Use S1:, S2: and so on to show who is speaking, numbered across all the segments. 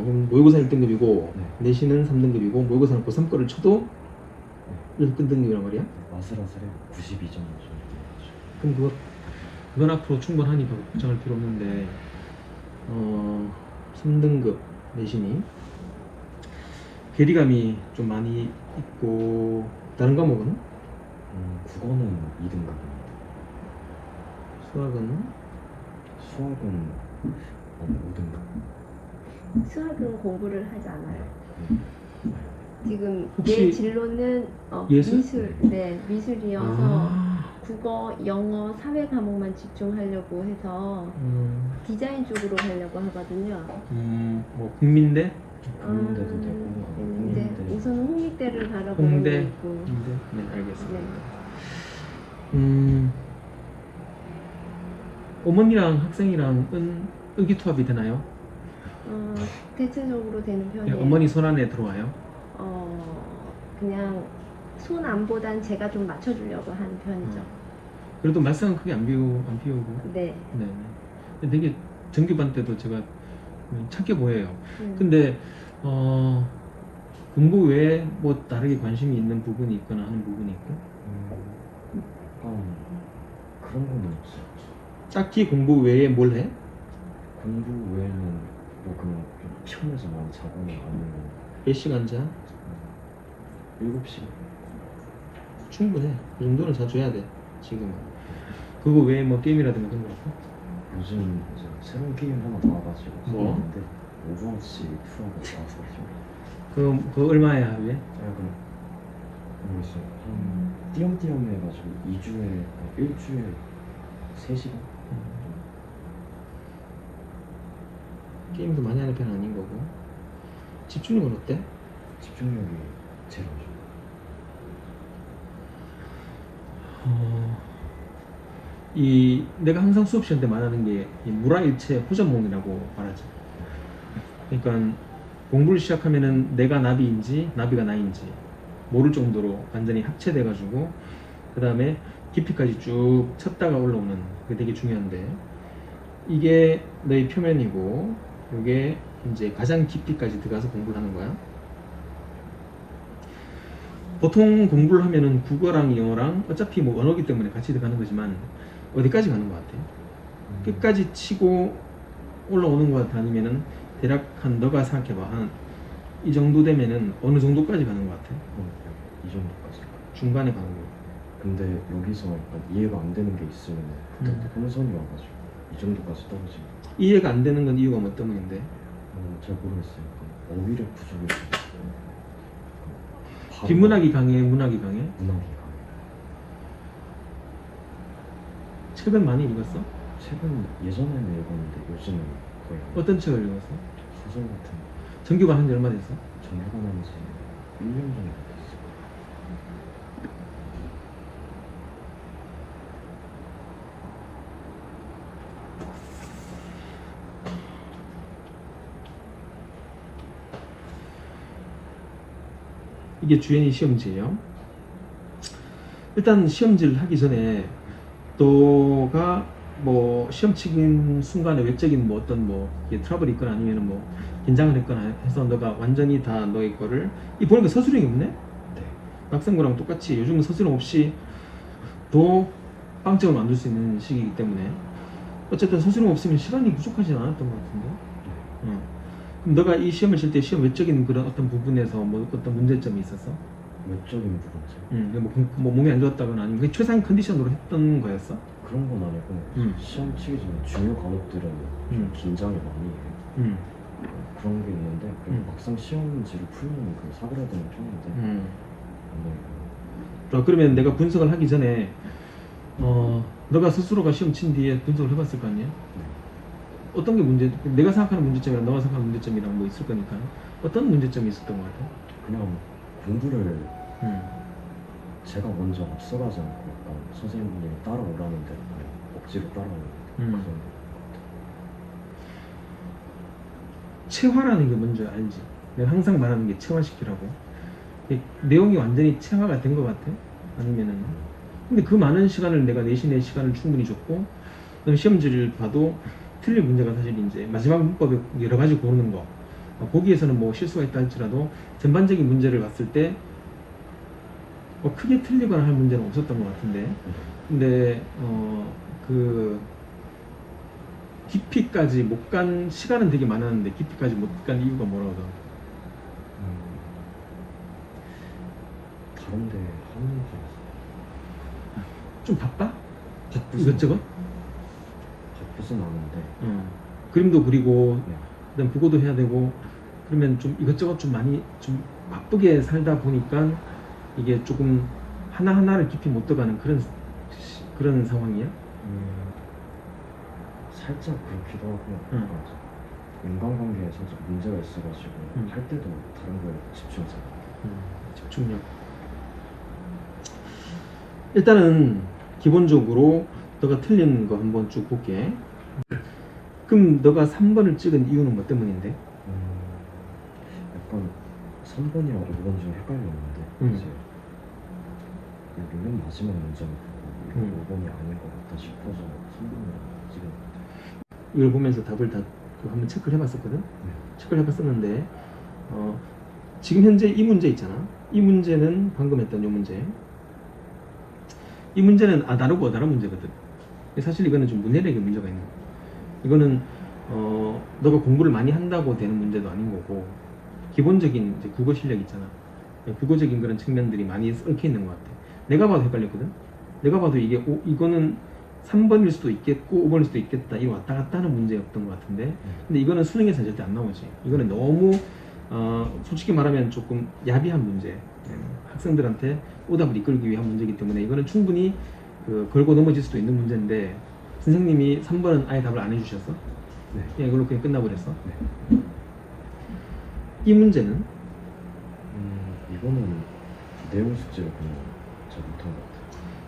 S1: 그럼 모의고사 1등급이고
S2: 네.
S1: 내신은 3등급이고 모의고사는 고3 거를 쳐도 1등급이란 말이야?
S2: 아슬아슬해 92점 정도.
S1: 그럼 그건 앞으로 충분하니까 걱정할 필요 없는데 3등급 내신이 괴리감이 좀 많이 있고 다른 과목은?
S2: 국어는 2등급입니다.
S1: 수학은?
S2: 수학은 5등급.
S3: 수학은 공부를 하지 않아요.
S2: 네.
S3: 지금
S1: 혹시
S3: 내 진로는
S1: 예술?
S3: 미술이어서 국어, 영어, 사회 과목만 집중하려고 해서 디자인 쪽으로 가려고 하거든요.
S1: 뭐 국민대?
S2: 국민대도 되고
S3: 이제
S2: 홍대.
S3: 우선은 홍익대를 바라보고
S1: 홍대?
S3: 있고.
S1: 네, 알겠습니다.
S3: 네.
S1: 어머니랑 학생이랑은 의기투합이 되나요?
S3: 대체적으로 되는 편이에요.
S1: 어머니 손 안에 들어와요?
S3: 그냥 손 안보단 제가 좀 맞춰주려고 하는 편이죠.
S1: 그래도 말썽은 크게 안 피우고.
S3: 네.
S1: 네. 되게 정규반 때도 제가 착해 보여요.
S3: 음.
S1: 근데 공부 외에 뭐 다르게 관심이 있는 부분이 있거나 하는 부분이 있고
S2: 약간 그런 건 없어요.
S1: 딱히 공부 외에 뭘 해?
S2: 공부 외에는 뭐 그냥 좀 피곤해서 많이 자거나 아니면
S1: 몇 시간 자?
S2: 7시간.
S1: 충분해. 그 정도는 자줘야 돼 지금은. 그거 외에 뭐 게임이라든가 그런 거 없고?
S2: 요즘 이제 새로운 게임 하나 나와가지고
S1: 뭐?
S2: 했는데 오버워치 2라고 나와가지고
S1: 그거 얼마에 하루에?
S2: 약간 모르겠어요. 한 띄엄띄엄 해가지고 2주에 1주에 3시간?
S1: 게임도 많이 하는 편은 아닌 거고. 집중력은 어때?
S2: 집중력이 제일 안 좋아요.
S1: 내가 항상 수업 시간 때 말하는 게 이 무라일체 호전몽이라고 말하죠. 그러니까 공부를 시작하면은 내가 나비인지 나비가 나인지 모를 정도로 완전히 합체돼가지고 그 다음에 깊이까지 쭉 쳤다가 올라오는 그게 되게 중요한데 이게 너의 표면이고 이게 이제 가장 깊이까지 들어가서 공부를 하는 거야. 보통 공부를 하면은 국어랑 영어랑 어차피 뭐 언어기 때문에 같이 들어가는 거지만 어디까지 가는 것 같아? 끝까지 치고 올라오는 것 같아? 아니면은 대략 한 너가 생각해봐 한 이 정도 되면은 어느 정도까지 가는 것 같아?
S2: 이 정도까지.
S1: 중간에 가는 거.
S2: 근데 여기서 약간 이해가 안 되는 게 있으면 혼선이 와가지고 이 정도까지 떨어지면
S1: 이해가 안 되는 건 이유가 뭐 때문인데?
S2: 잘 모르겠어요. 약간 어휘력 부족이 있어요.
S1: 비문학이 강해? 문학이 강해?
S2: 문학이 강해요.
S1: 책은 많이 읽었어?
S2: 책은 예전에는 읽었는데 요즘은 거의
S1: 어떤 책을 읽었어?
S2: 소설 같은 거.
S1: 정규반 한지 얼마 됐어?
S2: 정리가 나는지 1년 정도 됐어요.
S1: 이게 주연이 시험지예요. 일단 시험지를 하기 전에 너가 뭐 시험 치긴 순간에 외적인 뭐 어떤 뭐 이게 트러블이 있거나 아니면은 뭐 긴장을 했거나 해서 너가 완전히 다 너의 거를 이 보니까 서술형이 없네?
S2: 네.
S1: 막상 거랑 똑같이 요즘은 서술형 없이 더 빵점을 만들 수 있는 시기이기 때문에 어쨌든 서술형 없으면 시간이 부족하지 않았던 것 같은데. 그럼 너가 이 시험을 칠 때 시험 외적인 그런 어떤 부분에서 뭐 어떤 문제점이 있었어?
S2: 외적인 부분이죠.
S1: 뭐 몸이 안 좋았다거나 아니면 그게 최상 컨디션으로 했던 거였어?
S2: 그런 건 아니고 시험 치기 전에 중요 과목들은 좀 긴장을 많이 해요. 그런 게 있는데 막상 시험지를 풀면 그 사그라드는 편인데
S1: 그러면 내가 분석을 하기 전에 너가 스스로가 시험 친 뒤에 분석을 해봤을 거 아니야? 어떤 게 내가 생각하는 문제점이랑 너가 생각하는 문제점이랑 뭐 있을 거니까 어떤 문제점이 있었던 것 같아?
S2: 그냥 공부를 제가 먼저 앞서가지 않고 약간 선생님이 따라오라는데 억지로 따라오는 그런
S1: 체화라는 게 뭔지 알지? 내가 항상 말하는 게 체화시키라고. 내용이 완전히 체화가 된 것 같아? 아니면은 근데 그 많은 시간을 내가 내신의 시간을 충분히 줬고 그다음에 시험지를 봐도 틀릴 문제가 사실 이제 마지막 문법에 여러 가지 고르는 거 보기에서는 뭐 실수가 있다 할지라도 전반적인 문제를 봤을 때 크게 틀리거나 할 문제는 없었던 것 같은데, 근데 그 깊이까지 못 간 시간은 되게 많았는데 깊이까지 못 간 이유가 뭐라고 하더라?
S2: 다른데 하는 게
S1: 좀 바빠?
S2: 바쁘진
S1: 이것저것?
S2: 바쁘진 않은데
S1: 그림도 그리고
S2: 네.
S1: 그다음 국어도 해야 되고 그러면 좀 이것저것 좀 많이 좀 바쁘게 살다 보니까 이게 조금 하나하나를 깊이 못 들어가는 그런 상황이야?
S2: 살짝 그렇기도 하고
S1: 응.
S2: 인간관계에 살짝 문제가 있어가지고
S1: 응.
S2: 할 때도 다른 거에 집중해서
S1: 집중력. 일단은 기본적으로 너가 틀린 거 한번 쭉 볼게. 그럼 너가 3번을 찍은 이유는 뭐 때문인데?
S2: 약간 3번이랑 5번 중에 헷갈렸는데 이제 여기 맨 마지막 문제를 보고 5번이 아닌 것 같다 싶어서 3번을 찍은 것 같아요.
S1: 이걸 보면서 답을 다 한번 체크를 해봤었거든? 체크를 해봤었는데 지금 현재 이 문제 있잖아. 이 문제는 방금 했던 이 문제. 이 문제는 다르고 다른 문제거든. 사실 이거는 좀 문해력의 문제가 있는 거야. 이거는 너가 공부를 많이 한다고 되는 문제도 아닌 거고 기본적인 이제 국어 실력 있잖아. 국어적인 그런 측면들이 많이 얽혀 있는 것 같아. 내가 봐도 헷갈렸거든. 내가 봐도 이거는 3번일 수도 있겠고 5번일 수도 있겠다. 이거 왔다 갔다 하는 문제였던 것 같은데 근데 이거는 수능에서 절대 안 나오지. 이거는 너무 솔직히 말하면 조금 야비한 문제. 학생들한테 오답을 이끌기 위한 문제이기 때문에 이거는 충분히 걸고 넘어질 수도 있는 문제인데 선생님이 3번은 아예 답을 안 해주셨어?
S2: 네.
S1: 그냥 이걸로 그냥 끝나버렸어?
S2: 네.
S1: 이 문제는?
S2: 이거는 내용 숙제를 그냥 잘 못한 것 같아요.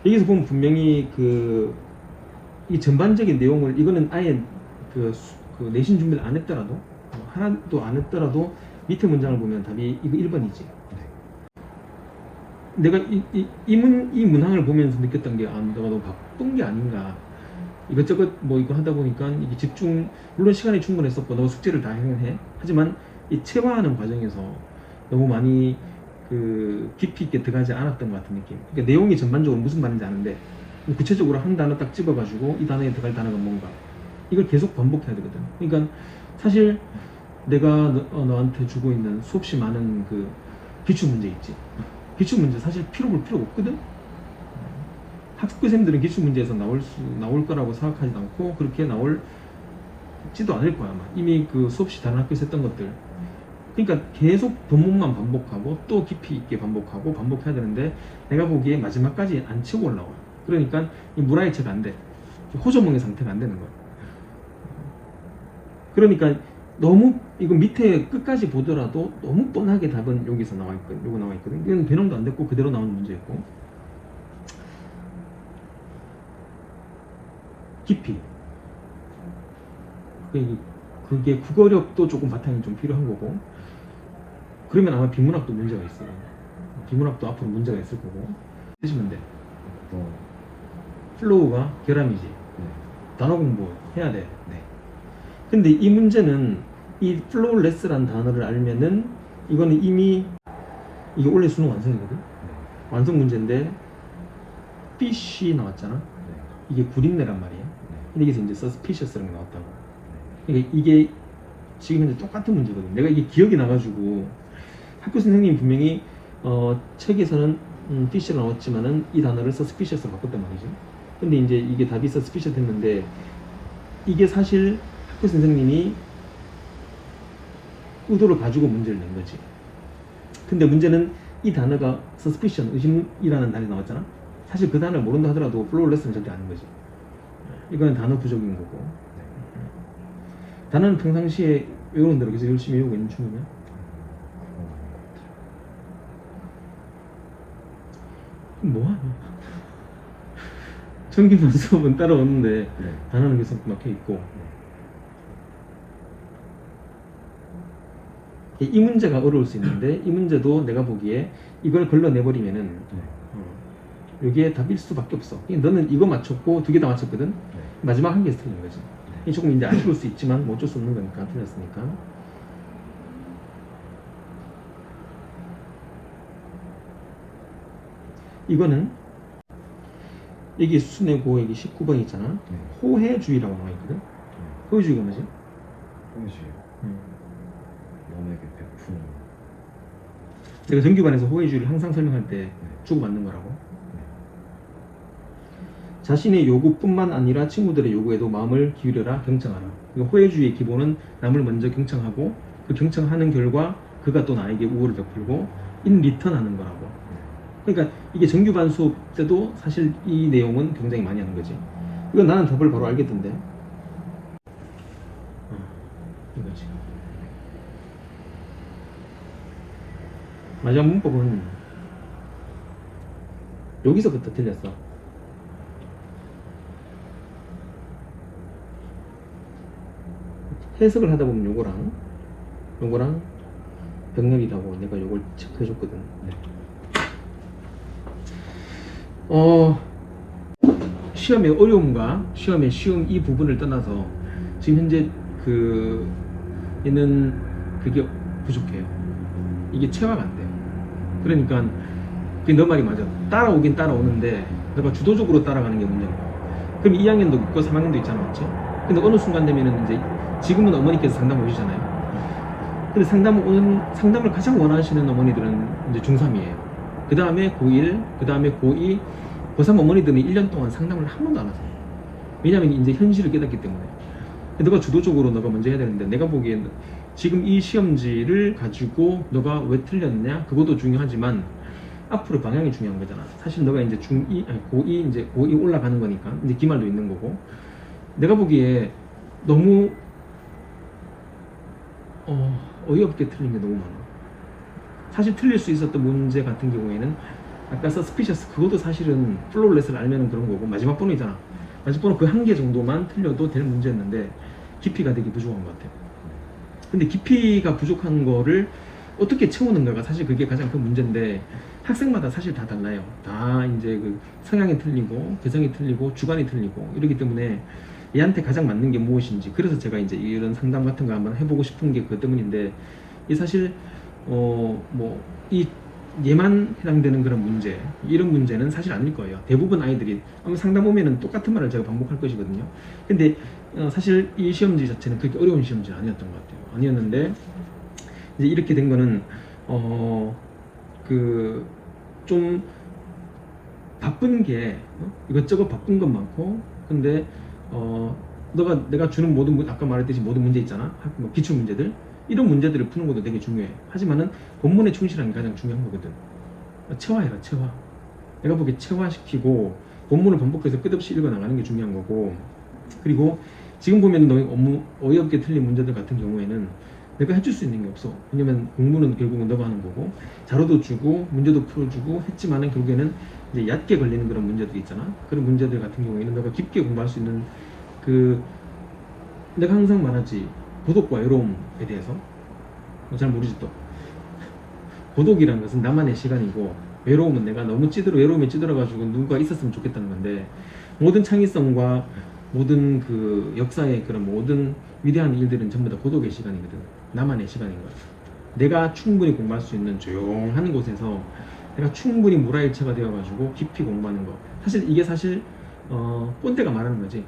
S1: 여기서 보면 분명히 이 전반적인 내용을 이거는 아예 그 내신 준비를 안 했더라도 하나도 안 했더라도 밑에 문장을 보면 답이 이거 1번이지. 내가 이 문항을 보면서 느꼈던 게 너가 너무 바쁜 게 아닌가. 이것저것 뭐 이거 하다 보니까 이게 집중, 물론 시간이 충분했었고 너 숙제를 다 해. 하지만 이 체화하는 과정에서 너무 많이 깊이 있게 들어가지 않았던 것 같은 느낌. 그러니까 내용이 전반적으로 무슨 말인지 아는데 구체적으로 한 단어 딱 집어가지고 이 단어에 들어갈 단어가 뭔가 이걸 계속 반복해야 되거든. 그러니까 사실 내가 너한테 주고 있는 수없이 많은 기출 문제 있지. 기출 문제 사실 볼 필요가 없거든. 학부생들은 기출 문제에서 나올 거라고 생각하지 않고 그렇게 나올지도 않을 거야 아마. 이미 수없이 다른 학교에서 했던 것들. 그러니까 계속 본문만 반복하고 또 깊이 있게 반복해야 되는데 내가 보기에 마지막까지 안 치고 올라와. 그러니까 이 물화일체가 안 돼. 호전몽의 상태가 안 되는 거야. 그러니까 너무 이거 밑에 끝까지 보더라도 너무 뻔하게 답은 여기서 나와 있거든. 이건 변형도 안 됐고 그대로 나오는 문제였고. 깊이. 그게 국어력도 조금 바탕이 좀 필요한 거고. 그러면 아마 비문학도 문제가 있어요. 비문학도 앞으로 문제가 있을 거고. 쓰시면 돼. 플로우가 결함이지. 단어 공부 해야 돼. 근데 이 문제는 이 플로우레스라는 단어를 알면은 이거는 이미 이게 원래 수능 완성이거든. 완성 문제인데 fish 나왔잖아. 이게 구린내란 말이야. 근데 여기서 이제 suspicious라는 게 나왔다고. 그러니까 이게 지금 현재 똑같은 문제거든. 내가 이게 기억이 나가지고 학교 선생님이 분명히 책에서는 fish가 나왔지만은 이 단어를 suspicious로 바꿨단 말이지. 근데 이제 이게 답이 suspicious 됐는데 이게 사실 학교 선생님이 의도를 가지고 문제를 낸 거지. 근데 문제는 이 단어가 suspicion, 의심이라는 단어가 나왔잖아. 사실 그 단어를 모른다 하더라도 플로우 레슨은 절대 아는 거지. 이거는 단어 부족인 거고. 단어는 평상시에 외우는 대로 계속 열심히 외우고 있는 중이냐? 뭐하냐? 전기만 수업은 따라오는데 단어는 계속 막혀있고. 이 문제가 어려울 수 있는데 이 문제도 내가 보기에 이걸 걸러내버리면은 여기에 답일 수밖에 없어. 너는 이거 맞췄고 2개 다 맞췄거든. 마지막 한 개에서 틀린 거지. 조금 이제 아쉬울 수 있지만 뭐 어쩔 수 없는 거니까 틀렸으니까. 이거는 여기 수내고 여기 19번 있잖아.
S2: 네.
S1: 호해주의라고 나와 있거든. 호해주의가 뭐지?
S2: 호의주의. 남에게 베푸는.
S1: 제가 정규반에서 호해주의를 항상 설명할 때 주고받는 거라고. 자신의 요구뿐만 아니라 친구들의 요구에도 마음을 기울여라 경청하라. 그러니까 호해주의의 기본은 남을 먼저 경청하고 그 경청하는 결과 그가 또 나에게 우호를 베풀고 인 리턴 하는 거라고. 그러니까 이게 정규반 수업 때도 사실 이 내용은 굉장히 많이 하는 거지. 이건 나는 답을 바로 알겠던데. 이거지. 마지막 문법은 여기서부터 틀렸어. 해석을 하다 보면 요거랑 병렬이라고 내가 요걸 체크해줬거든. 시험의 어려움과 시험의 쉬움 이 부분을 떠나서 지금 현재 얘는 그게 부족해요. 이게 체화가 안 돼요. 그러니까 그게 너 말이 맞아. 따라오긴 따라오는데 너가 주도적으로 따라가는 게 문제인 거야. 그럼 2학년도 있고 3학년도 있잖아, 맞지? 근데 어느 순간 되면은 이제 지금은 어머니께서 상담 오시잖아요. 근데 상담을 가장 원하시는 어머니들은 이제 중3이에요. 그 다음에 고1, 그 다음에 고2, 고3 어머니들은 1년 동안 상담을 한 번도 안 하세요. 왜냐면 이제 현실을 깨닫기 때문에. 너가 주도적으로 너가 먼저 해야 되는데, 내가 보기에는 지금 이 시험지를 가지고 너가 왜 틀렸냐? 그것도 중요하지만 앞으로 방향이 중요한 거잖아. 사실 너가 이제 고2 이제 고2 올라가는 거니까 이제 기말도 있는 거고. 내가 보기에 너무 어이없게 틀린 게 너무 많아. 사실 틀릴 수 있었던 문제 같은 경우에는 아까 서스피셔스 그것도 사실은 플로울렛을 알면은 그런 거고, 마지막 번호이잖아. 마지막 번호 그 한 개 정도만 틀려도 될 문제였는데 깊이가 되게 부족한 것 같아요. 근데 깊이가 부족한 거를 어떻게 채우는가가 사실 그게 가장 큰 문제인데, 학생마다 사실 다 달라요. 다 이제 그 성향이 틀리고 개성이 틀리고 주관이 틀리고 이러기 때문에 얘한테 가장 맞는 게 무엇인지, 그래서 제가 이제 이런 상담 같은 거 한번 해보고 싶은 게 그것 때문인데, 이 사실 이 얘만 해당되는 그런 문제, 이런 문제는 사실 아닐 거예요. 대부분 아이들이 아마 상담 오면은 똑같은 말을 제가 반복할 것이거든요. 근데 사실 이 시험지 자체는 그렇게 어려운 시험지는 아니었던 것 같아요. 아니었는데 이제 이렇게 된 거는 좀 바쁜 게 이것저것 바쁜 건 많고, 근데 내가 주는 모든 아까 말했듯이 모든 문제 있잖아. 뭐 기출 문제들, 이런 문제들을 푸는 것도 되게 중요해. 하지만은 본문에 충실한 게 가장 중요한 거거든. 체화해라, 체화. 내가 보기에 체화시키고 본문을 반복해서 끝없이 읽어 나가는 게 중요한 거고, 그리고 지금 보면 너무 어이없게 틀린 문제들 같은 경우에는 내가 해줄 수 있는 게 없어. 왜냐면 공부는 결국은 너가 하는 거고, 자료도 주고 문제도 풀어주고 했지만은 결국에는 이제 얕게 걸리는 그런 문제들 있잖아. 그런 문제들 같은 경우에는 너가 깊게 공부할 수 있는 내가 항상 말하지, 고독과 외로움에 대해서 잘 모르지 또. 고독이라는 것은 나만의 시간이고, 외로움은 내가 너무 외로움에 찌들어가지고 누가 있었으면 좋겠다는 건데, 모든 창의성과 모든 그 역사의 그런 모든 위대한 일들은 전부 다 고독의 시간이거든. 나만의 시간인 거야. 내가 충분히 공부할 수 있는 조용한 곳에서 내가 충분히 물화일체가 되어가지고 깊이 공부하는 거. 사실 이게 꼰대가 말하는 거지.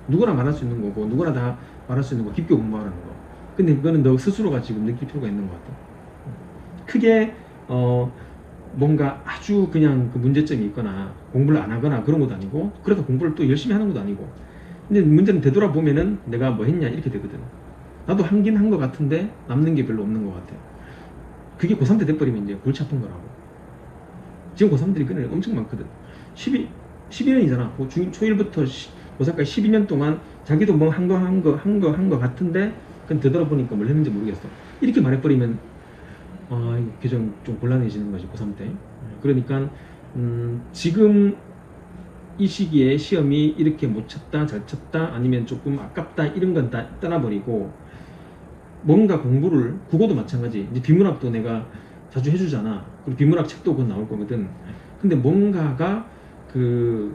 S1: 누구나 말할 수 있는 거고, 누구나 다 말할 수 있는 거, 깊게 공부하라는 거. 근데 그거는 너 스스로가 지금 느낄 필요가 있는 것 같아. 크게 뭔가 아주 그냥 그 문제점이 있거나 공부를 안 하거나 그런 것도 아니고, 그래서 공부를 또 열심히 하는 것도 아니고. 근데 문제는 되돌아보면은 내가 뭐 했냐 이렇게 되거든. 나도 하긴 한 것 같은데 남는 게 별로 없는 것 같아. 그게 고3 때 돼버리면 이제 골치 아픈 거라고. 지금 고3들이 그날 엄청 많거든. 12년이잖아. 초1부터 고3까지 12년 동안 자기도 뭐 한 거 같은데, 그건 되돌아보니까 뭘 했는지 모르겠어. 이렇게 말해버리면 이게 좀 곤란해지는 거지, 고3 때. 그러니까 지금 이 시기에 시험이 이렇게 못 쳤다, 잘 쳤다, 아니면 조금 아깝다, 이런 건 다 떠나버리고, 뭔가 공부를, 국어도 마찬가지. 이제 비문학도 내가 자주 해주잖아. 그리고 비문학 책도 곧 나올 거거든. 근데 뭔가가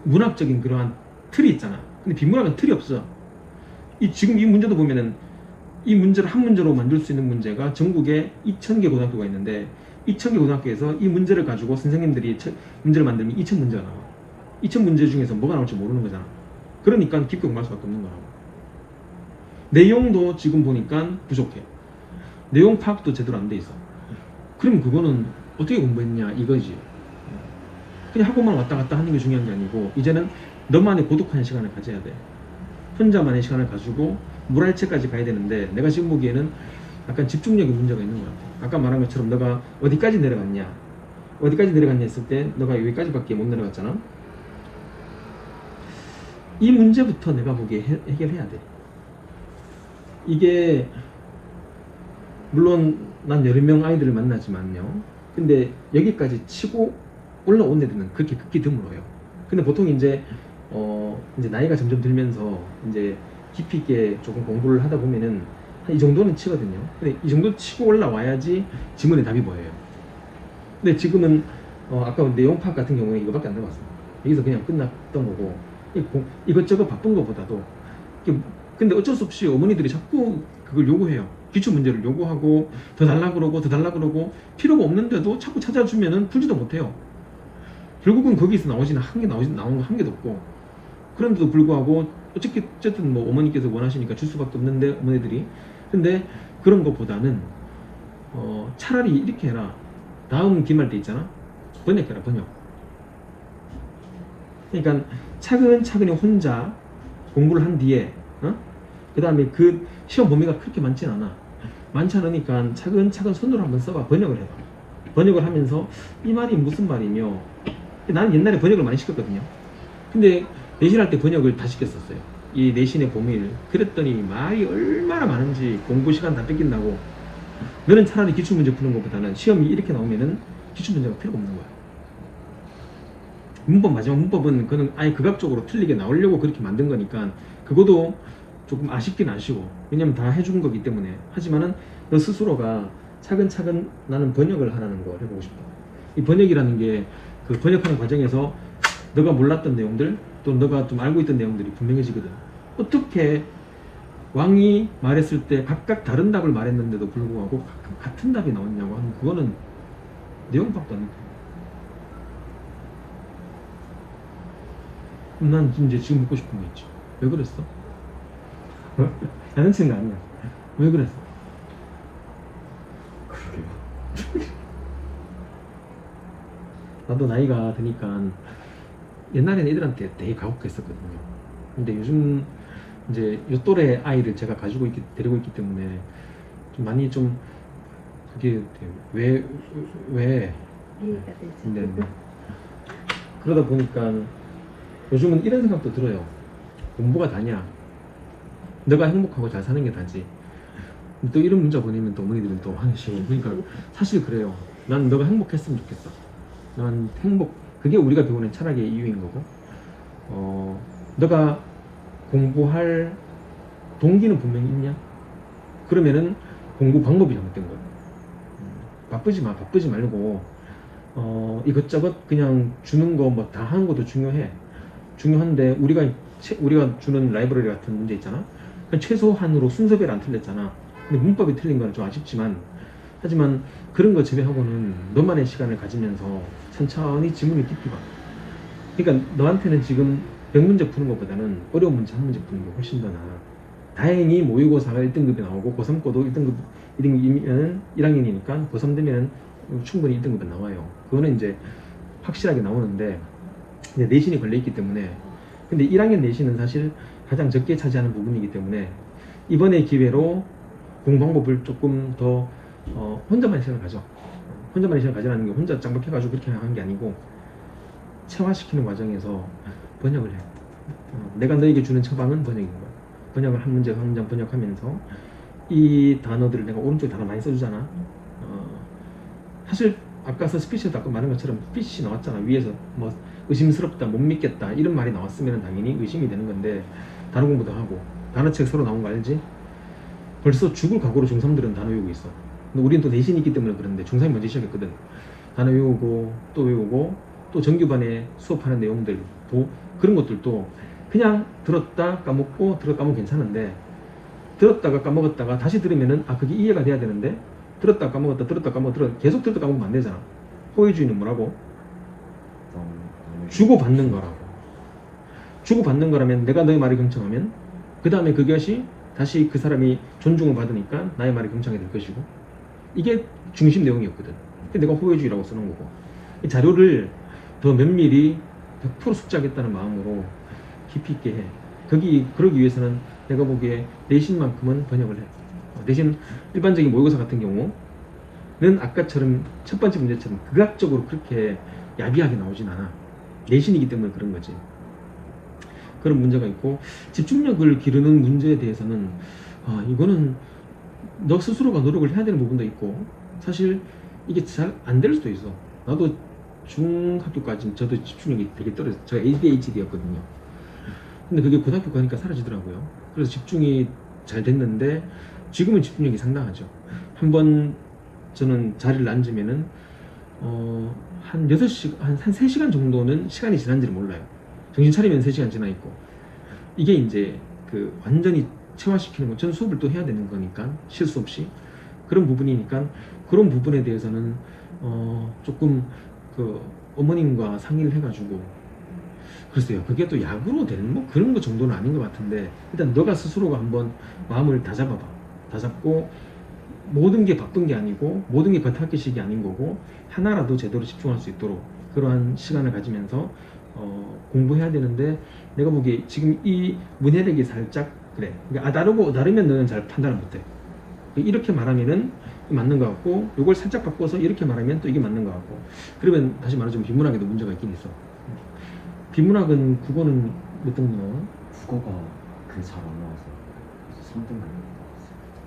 S1: 문학적인 그러한 틀이 있잖아. 근데 비문학은 틀이 없어. 지금 이 문제도 보면은 이 문제를 한 문제로 만들 수 있는 문제가 전국에 2,000개 고등학교가 있는데 2,000개 고등학교에서 이 문제를 가지고 선생님들이 문제를 만들면 2,000문제가 나와. 2,000문제 중에서 뭐가 나올지 모르는 거잖아. 그러니까 깊게 공부할 수밖에 없는 거라고. 내용도 지금 보니까 부족해. 내용 파악도 제대로 안 돼 있어. 그럼 그거는 어떻게 공부했냐 이거지. 그냥 학원만 왔다 갔다 하는 게 중요한 게 아니고 이제는 너만의 고독한 시간을 가져야 돼. 혼자만의 시간을 가지고 물알체까지 가야 되는데 내가 지금 보기에는 약간 집중력의 문제가 있는 것 같아. 아까 말한 것처럼 너가 어디까지 내려갔냐 했을 때 너가 여기까지밖에 못 내려갔잖아. 이 문제부터 내가 보기에 해결해야 돼. 이게 물론 난 여러 명 아이들을 만나지만요. 근데 여기까지 치고 올라온 애들은 그렇게 극히 드물어요. 근데 보통 이제 나이가 점점 들면서 이제 깊이 있게 조금 공부를 하다 보면은 한 이 정도는 치거든요. 근데 이 정도 치고 올라와야지 지문의 답이 보여요. 근데 지금은 아까 내용 파악 같은 경우에 이거밖에 안 나왔어요. 여기서 그냥 끝났던 거고 이것저것 바쁜 것보다도 근데 어쩔 수 없이 어머니들이 자꾸 그걸 요구해요. 기출 문제를 요구하고 더 달라 그러고 필요가 없는데도 자꾸 찾아주면은 풀지도 못해요. 결국은 거기서 나오는 거 한 개도 없고 그런데도 불구하고 어쨌든 뭐 어머니께서 원하시니까 줄 수밖에 없는데 어머니들이 근데 그런 것보다는 차라리 이렇게 해라. 다음 기말 때 있잖아. 번역해라 번역. 그러니까 차근차근히 혼자 공부를 한 뒤에 그 다음에 그 시험 범위가 그렇게 많진 않아. 많지 않으니까 차근차근 손으로 한번 써봐. 번역을 해봐. 번역을 하면서 이 말이 무슨 말이며 나는 옛날에 번역을 많이 시켰거든요. 근데 내신할 때 번역을 다 시켰었어요. 이 내신의 범위를. 그랬더니 말이 얼마나 많은지 공부 시간 다 뺏긴다고. 너는 차라리 기출문제 푸는 것보다는 시험이 이렇게 나오면은 기출문제가 필요가 없는 거야. 마지막 문법은 그는 아예 극악적으로 틀리게 나오려고 그렇게 만든 거니까 그것도 조금 아쉽긴 아쉬워. 왜냐면 다 해준 거기 때문에. 하지만은 너 스스로가 차근차근 나는 번역을 하라는 걸 해보고 싶어. 이 번역이라는 게 그 번역하는 과정에서 너가 몰랐던 내용들 또 너가 좀 알고 있던 내용들이 분명해지거든. 어떻게 왕이 말했을 때 각각 다른 답을 말했는데도 불구하고 같은 답이 나왔냐고 하면 그거는 내용 파악도 안 돼. 그럼 난 이제 지금 묻고 싶은 거 있지. 왜 그랬어? 야단치는 거 아니야. 왜 그랬어?
S2: 그러게요.
S1: 나도 나이가 드니까 옛날에는 애들한테 되게 가혹했었거든요. 근데 요즘 이제 요 또래 아이를 제가 데리고 있기 때문에 좀 많이 좀 그게 왜
S3: 이해가 되죠.
S1: 근데 그러다 보니까 요즘은 이런 생각도 들어요. 공부가 다냐? 너가 행복하고 잘 사는 게 다지. 또 이런 문자 보내면 또 어머니들은 또 화내시고. 그러니까 사실 그래요. 난 너가 행복했으면 좋겠어. 난 그게 우리가 배우는 철학의 이유인 거고. 너가 공부할 동기는 분명히 있냐? 그러면은 공부 방법이 잘못된 거야. 바쁘지 말고 이것저것 그냥 주는 거 뭐 다 하는 것도 중요한데 우리가 주는 라이브러리 같은 문제 있잖아. 최소한으로 순서대로 안 틀렸잖아. 근데 문법이 틀린 거는 좀 아쉽지만 하지만 그런 거 제외하고는 너만의 시간을 가지면서 천천히 지문을 깊이 봐. 그러니까 너한테는 지금 100문제 푸는 것보다는 어려운 문제 한 문제 푸는 게 훨씬 더 나아. 다행히 모의고사가 1등급이 나오고 고3 거도 1등급이면 1학년이니까 고3 되면 충분히 1등급이 나와요. 그거는 이제 확실하게 나오는데 이제 내신이 걸려있기 때문에 근데 1학년 내신은 사실 가장 적게 차지하는 부분이기 때문에 이번에 기회로 공부 방법을 조금 더 혼자만의 시간을 가져. 혼자만의 시간을 가지라는 게 혼자 짱박해가지고 그렇게 하는 게 아니고 체화시키는 과정에서 번역을 해. 내가 너에게 주는 처방은 번역인 거야. 번역을 한 문제 한 문장 번역하면서 이 단어들을 내가 오른쪽에 단어 많이 써주잖아. 사실 아까 스피치에도 아까 말한 것처럼 스피치 나왔잖아. 위에서 뭐 의심스럽다, 못 믿겠다 이런 말이 나왔으면 당연히 의심이 되는 건데 단어 공부도 하고 단어책 새로 나온 거 알지? 벌써 죽을 각오로 중3들은 단어 외우고 있어. 근데 우리는 또 내신이 있기 때문에 그런데 중3이 먼저 시작했거든. 단어 외우고 또 정규반에 수업하는 내용들도 그런 것들도 그냥 들었다 까먹고 괜찮은데 들었다가 까먹었다가 다시 들으면은 그게 이해가 돼야 되는데 들었다 까먹었다 들었다 까먹었다 계속 들었다 까먹으면 안 되잖아. 호의주의는 뭐라고?
S2: 남의
S1: 주고받는 거라고. 주고받는 거라면 내가 너의 말에 경청하면 그 다음에 그것이 다시 그 사람이 존중을 받으니까 나의 말에 경청이 될 것이고, 이게 중심 내용이었거든. 근데 내가 호의주의라고 쓰는 거고, 이 자료를 더 면밀히 100% 숙지하겠다는 마음으로 깊이 있게 해. 그러기 위해서는 내가 보기에 내신만큼은 번역을 해. 대신 일반적인 모의고사 같은 경우는 아까처럼 첫 번째 문제처럼 극악적으로 그렇게 야비하게 나오진 않아. 내신이기 때문에 그런 거지. 그런 문제가 있고, 집중력을 기르는 문제에 대해서는 이거는 너 스스로가 노력을 해야 되는 부분도 있고, 사실 이게 잘 안 될 수도 있어. 나도 중학교까지 저도 집중력이 되게 떨어졌어요. 제가 ADHD였거든요. 근데 그게 고등학교 가니까 사라지더라고요. 그래서 집중이 잘 됐는데 지금은 집중력이 상당하죠. 한번 저는 자리를 앉으면은 한 6시간, 한 3시간 정도는 시간이 지난지를 몰라요. 정신 차리면 3시간 지나 있고. 이게 이제 그 완전히 체화시키는 건, 전 수업을 또 해야 되는 거니까 실수 없이 그런 부분이니까, 그런 부분에 대해서는 조금 그 어머님과 상의를 해가지고, 글쎄요, 그게 또 약으로 되는 뭐 그런 거 정도는 아닌 것 같은데, 일단 너가 스스로가 한번 마음을 다잡아봐. 다잡고, 모든 게 바쁜 게 아니고 모든 게 겉핥기식이 아닌 거고, 하나라도 제대로 집중할 수 있도록 그러한 시간을 가지면서 공부해야 되는데, 내가 보기에 지금 이 문해력이 살짝 그래. 그러니까 다르면 너는 잘 판단을 못해. 이렇게 말하면은 맞는 것 같고, 이걸 살짝 바꿔서 이렇게 말하면 또 이게 맞는 것 같고. 그러면 다시 말하자면 비문학에도 문제가 있긴 있어. 비문학은 국어는 몇 등급 나와?
S2: 국어가 그게 잘 안 나와서 그래서 3등급 나왔어요.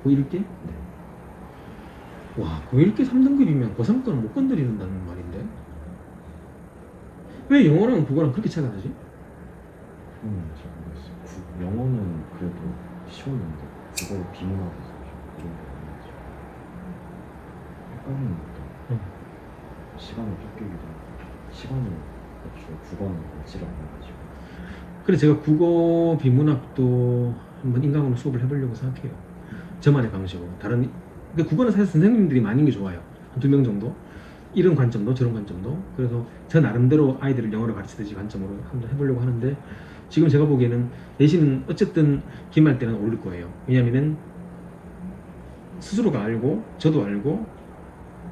S1: 고1께?
S2: 네.
S1: 와, 고1께 3등급이면 고3거는 못 건드리는다는 말인데? 왜 영어랑 국어랑 그렇게 차이가 나지?
S2: 잘 모르겠어요. 영어는 그래도 쉬웠는데 국어를 비문학에서 좀 어려운 것 같아요. 헷갈리는 것 같아요. 시간을 쫓기기도 하고 시간을 맞추고 국어는 맞지를 않아가지고.
S1: 그래, 제가 국어 비문학도 한번 인강으로 수업을 해보려고 생각해요. 저만의 방식으로. 그러니까 국어는 사실 선생님들이 많은 게 좋아요. 한 2명 정도. 이런 관점도 저런 관점도. 그래서 저 나름대로 아이들을 영어를 가르치듯이 관점으로 한번 해보려고 하는데, 지금 제가 보기에는 내신은 어쨌든 기말 때는 오를 거예요. 왜냐면은 스스로가 알고 저도 알고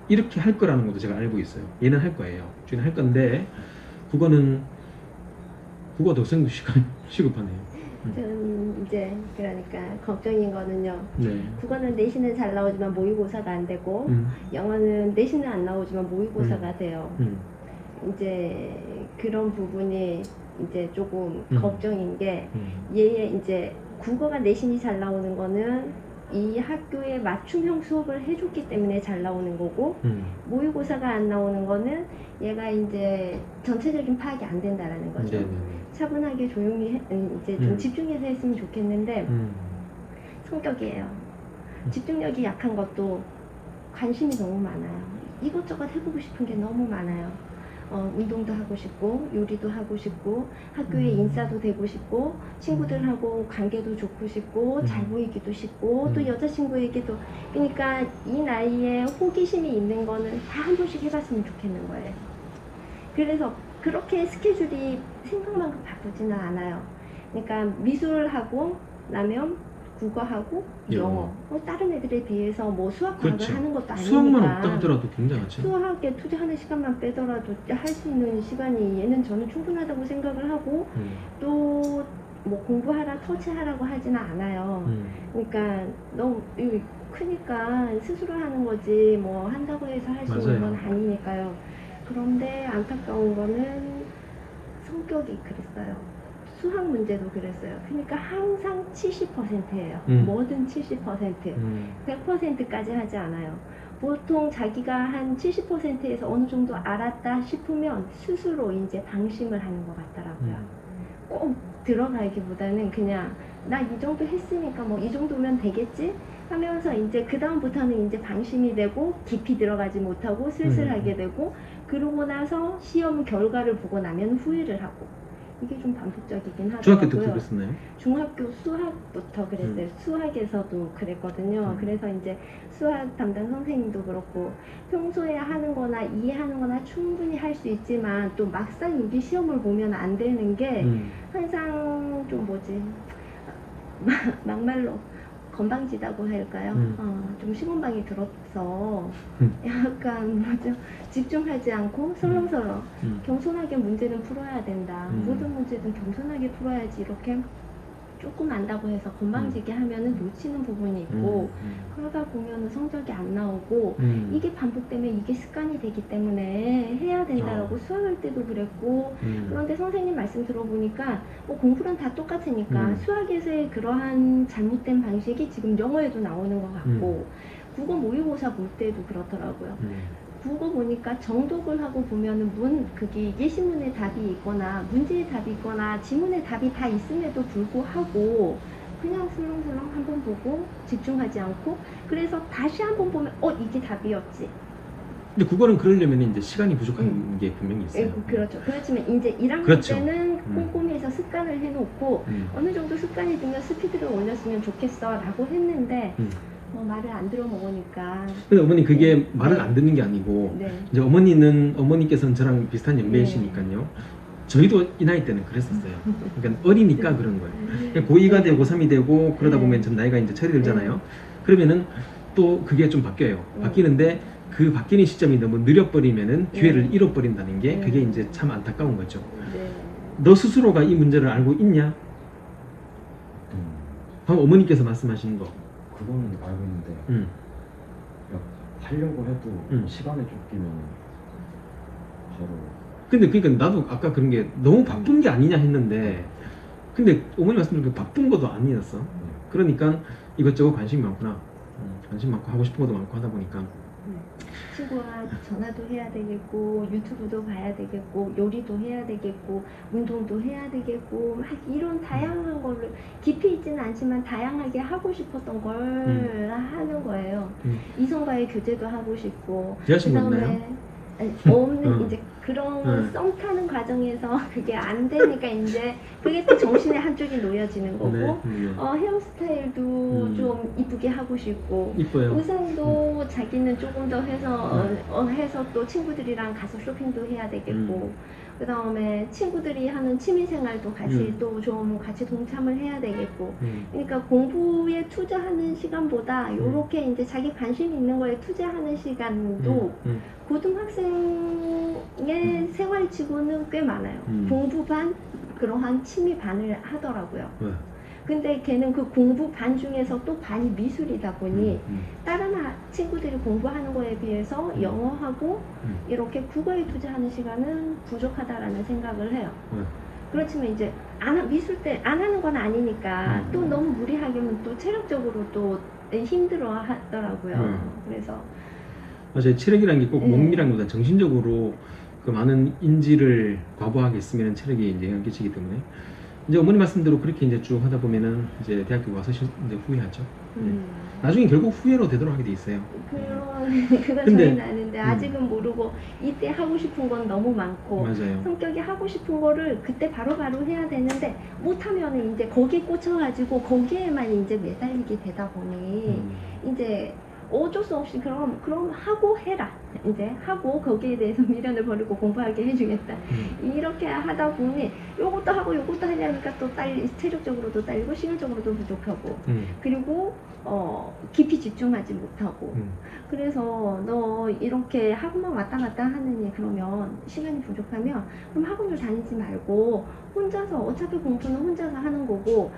S1: 이렇게 할 거라는 것도 제가 알고 있어요. 얘는 할 거예요. 쟤는 할 건데, 국어도 생각 시급하네요.
S3: 저는 이제 그러니까 걱정인 거는요.
S1: 네.
S3: 국어는 내신은 잘 나오지만 모의고사가 안 되고, 영어는 내신은 안 나오지만 모의고사가 돼요. 이제 그런 부분이 이제 조금 걱정인 게, 얘의 이제 국어가 내신이 잘 나오는 거는 이 학교에 맞춤형 수업을 해줬기 때문에 잘 나오는 거고, 모의고사가 안 나오는 거는 얘가 이제 전체적인 파악이 안 된다라는 거죠.
S1: 네네네.
S3: 차분하게 조용히 이제 좀
S1: 음.
S3: 집중해서 했으면 좋겠는데, 성격이에요. 집중력이 약한 것도 관심이 너무 많아요. 이것저것 해보고 싶은 게 너무 많아요. 운동도 하고 싶고, 요리도 하고 싶고, 학교에 인싸도 되고 싶고, 친구들하고 관계도 좋고 싶고, 잘 보이기도 싶고, 또 여자친구에게도. 그러니까 이 나이에 호기심이 있는 거는 다 한 번씩 해봤으면 좋겠는 거예요. 그래서 그렇게 스케줄이 생각만큼 바쁘지는 않아요. 그러니까 미술하고 나면 국어하고 영어. 다른 애들에 비해서 뭐 수학 과학을
S1: 그렇죠.
S3: 하는 것도 아니니까.
S1: 수학만 없다 하더라도 굉장하죠.
S3: 수학에 투자하는 시간만 빼더라도 할 수 있는 시간이 얘는 저는 충분하다고 생각을 하고, 또 뭐 공부하라 터치하라고 하지는 않아요. 그러니까 너무 크니까 스스로 하는 거지 뭐 한다고 해서 할 수 있는 건 아니니까요. 그런데 안타까운 거는 성격이 그랬어요. 수학 문제도 그랬어요. 그러니까 항상 70%예요. 뭐든 70%. 100%까지 하지 않아요. 보통 자기가 한 70%에서 어느 정도 알았다 싶으면 스스로 이제 방심을 하는 것 같더라고요. 꼭 들어가기보다는 그냥 나 이 정도 했으니까 뭐 이 정도면 되겠지 하면서 이제 그 다음부터는 이제 방심이 되고 깊이 들어가지 못하고 슬슬하게 되고, 그러고 나서 시험 결과를 보고 나면 후회를 하고, 이게 좀 반복적이긴 하더라고요.
S1: 중학교 때도 그랬었나요?
S3: 중학교 수학부터 그랬어요. 수학에서도 그랬거든요. 그래서 이제 수학 담당 선생님도 그렇고 평소에 하는 거나 이해하는 거나 충분히 할 수 있지만 또 막상 여기 시험을 보면 안 되는 게 항상 좀 뭐지 막말로 건방지다고 할까요? 좀 시건방이 들어서 약간 뭐죠? 집중하지 않고 설렁설렁 겸손하게 문제는 풀어야 된다. 모든 문제는 겸손하게 풀어야지 이렇게 조금 안다고 해서 건방지게 하면은 놓치는 부분이 있고 그러다 보면은 성적이 안 나오고 이게 반복되면 이게 습관이 되기 때문에 해야 된다라고 수학할 때도 그랬고 그런데 선생님 말씀 들어보니까 뭐 공부랑 다 똑같으니까 수학에서의 그러한 잘못된 방식이 지금 영어에도 나오는 것 같고 국어 모의고사 볼 때도 그렇더라고요. 국어 보니까 정독을 하고 보면은 그게 예시문에 답이 있거나 문제의 답이 있거나 지문에 답이 다 있음에도 불구하고 그냥 슬렁슬렁 한번 보고 집중하지 않고 그래서 다시 한번 보면 이게 답이었지.
S1: 근데 국어는 그러려면 이제 시간이 부족한 게 분명히 있어요.
S3: 그렇죠. 그렇지만 이제 1학년
S1: 그렇죠.
S3: 때는 꼼꼼히 해서 습관을 해놓고 어느 정도 습관이 되면 스피드를 올렸으면 좋겠어 라고 했는데 말을 안 들어 먹으니까.
S1: 근데 어머니 그게
S3: 네.
S1: 말을
S3: 네.
S1: 안 듣는 게 아니고
S3: 네.
S1: 이제 어머니께서는 저랑 비슷한 연배이시니까요. 저희도 이 나이 때는 그랬었어요. 그러니까 어리니까 그런 거예요. 고2가 되고 고3이 되고 그러다
S3: 네.
S1: 보면 좀 나이가 이제 철이 들잖아요. 그러면은 또 그게 좀 바뀌어요. 바뀌는데 그 바뀌는 시점이 너무 느려버리면은 기회를 잃어버린다는 게 그게 이제 참 안타까운 거죠.
S3: 네.
S1: 너 스스로가 이 문제를 알고 있냐? 방금 어머니께서 말씀하신 거.
S2: 그거는 알고 있는데 하려고 해도 시간에 쫓기면 바로
S1: 근데 그러니까 나도 아까 그런 게 너무 바쁜 게 아니냐 했는데 근데 어머니 말씀드린 그 바쁜 것도 아니었어. 그러니까 이것저것 관심이 많구나. 관심 많고 하고 싶은 것도 많고 하다 보니까
S3: 친구와 전화도 해야 되겠고 유튜브도 봐야 되겠고 요리도 해야 되겠고 운동도 해야 되겠고 막 이런 다양한 거를 깊이 있지는 않지만 다양하게 하고 싶었던 걸 하는 거예요. 이성과의 교제도 하고 싶고
S1: 여자친구 있나요?
S3: 없는 이제 그런 썸 타는 과정에서 그게 안 되니까 이제 그게 또 정신의 한쪽이 놓여지는 거고 헤어스타일도 좀 이쁘게 하고 싶고
S1: 이뻐요.
S3: 의상도 자기는 조금 더 해서 해서 또 친구들이랑 가서 쇼핑도 해야 되겠고 그 다음에 친구들이 하는 취미생활도 같이 또 좀 같이 동참을 해야 되겠고 그러니까 공부에 투자하는 시간보다 요렇게 이제 자기 관심 있는 거에 투자하는 시간도 고등학생의 생활치고는 꽤 많아요. 공부 반 그러한 취미 반을 하더라고요. 근데 걔는 그 공부 반 중에서 또 반이 미술이다 보니 다른 친구들이 공부하는 거에 비해서 영어하고 이렇게 국어에 투자하는 시간은 부족하다라는 생각을 해요. 그렇지만 이제 미술 때 안 하는 건 아니니까 또 너무 무리하게는 또 체력적으로 또 힘들어 하더라고요. 그래서
S1: 맞아요. 체력이라는 게 꼭 몸이라는 것보다 정신적으로 그 많은 인지를 과부하게 쓰면 체력이 이제 영향 끼치기 때문에 이제 어머니 말씀대로 그렇게 이제 쭉 하다 보면은 이제 대학교 와서 이제 후회하죠. 나중에 결국 후회로 되도록 하게 돼 있어요.
S3: 그건
S1: 근데,
S3: 저희는 아는데 아직은 모르고 이때 하고 싶은 건 너무 많고
S1: 맞아요.
S3: 성격이 하고 싶은 거를 그때 바로바로 해야 되는데 못하면 이제 거기에 꽂혀가지고 거기에만 이제 매달리게 되다 보니 이제 어쩔 수 없이 그럼 하고 해라. 이제 하고 거기에 대해서 미련을 버리고 공부하게 해주겠다. 이렇게 하다 보니 요것도 하고 요것도 하려니까 또 체력적으로도 딸리고 시간적으로도 부족하고 그리고 깊이 집중하지 못하고 그래서 너 이렇게 학원만 왔다 갔다 하느니 그러면 시간이 부족하면 그럼 학원을 다니지 말고 혼자서 어차피 공부는 혼자서 하는 거고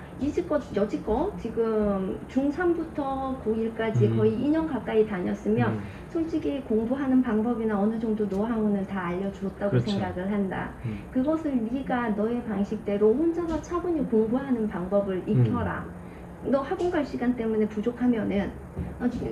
S3: 여지껏 지금 중3부터 고1까지 거의 2년 가까이 다녔으면 솔직히 공부하는 방법이나 어느 정도 노하우는 다 알려줬다고
S1: 그렇죠.
S3: 생각을 한다. 그것을 네가 너의 방식대로 혼자서 차분히 공부하는 방법을 익혀라. 너 학원 갈 시간 때문에 부족하면은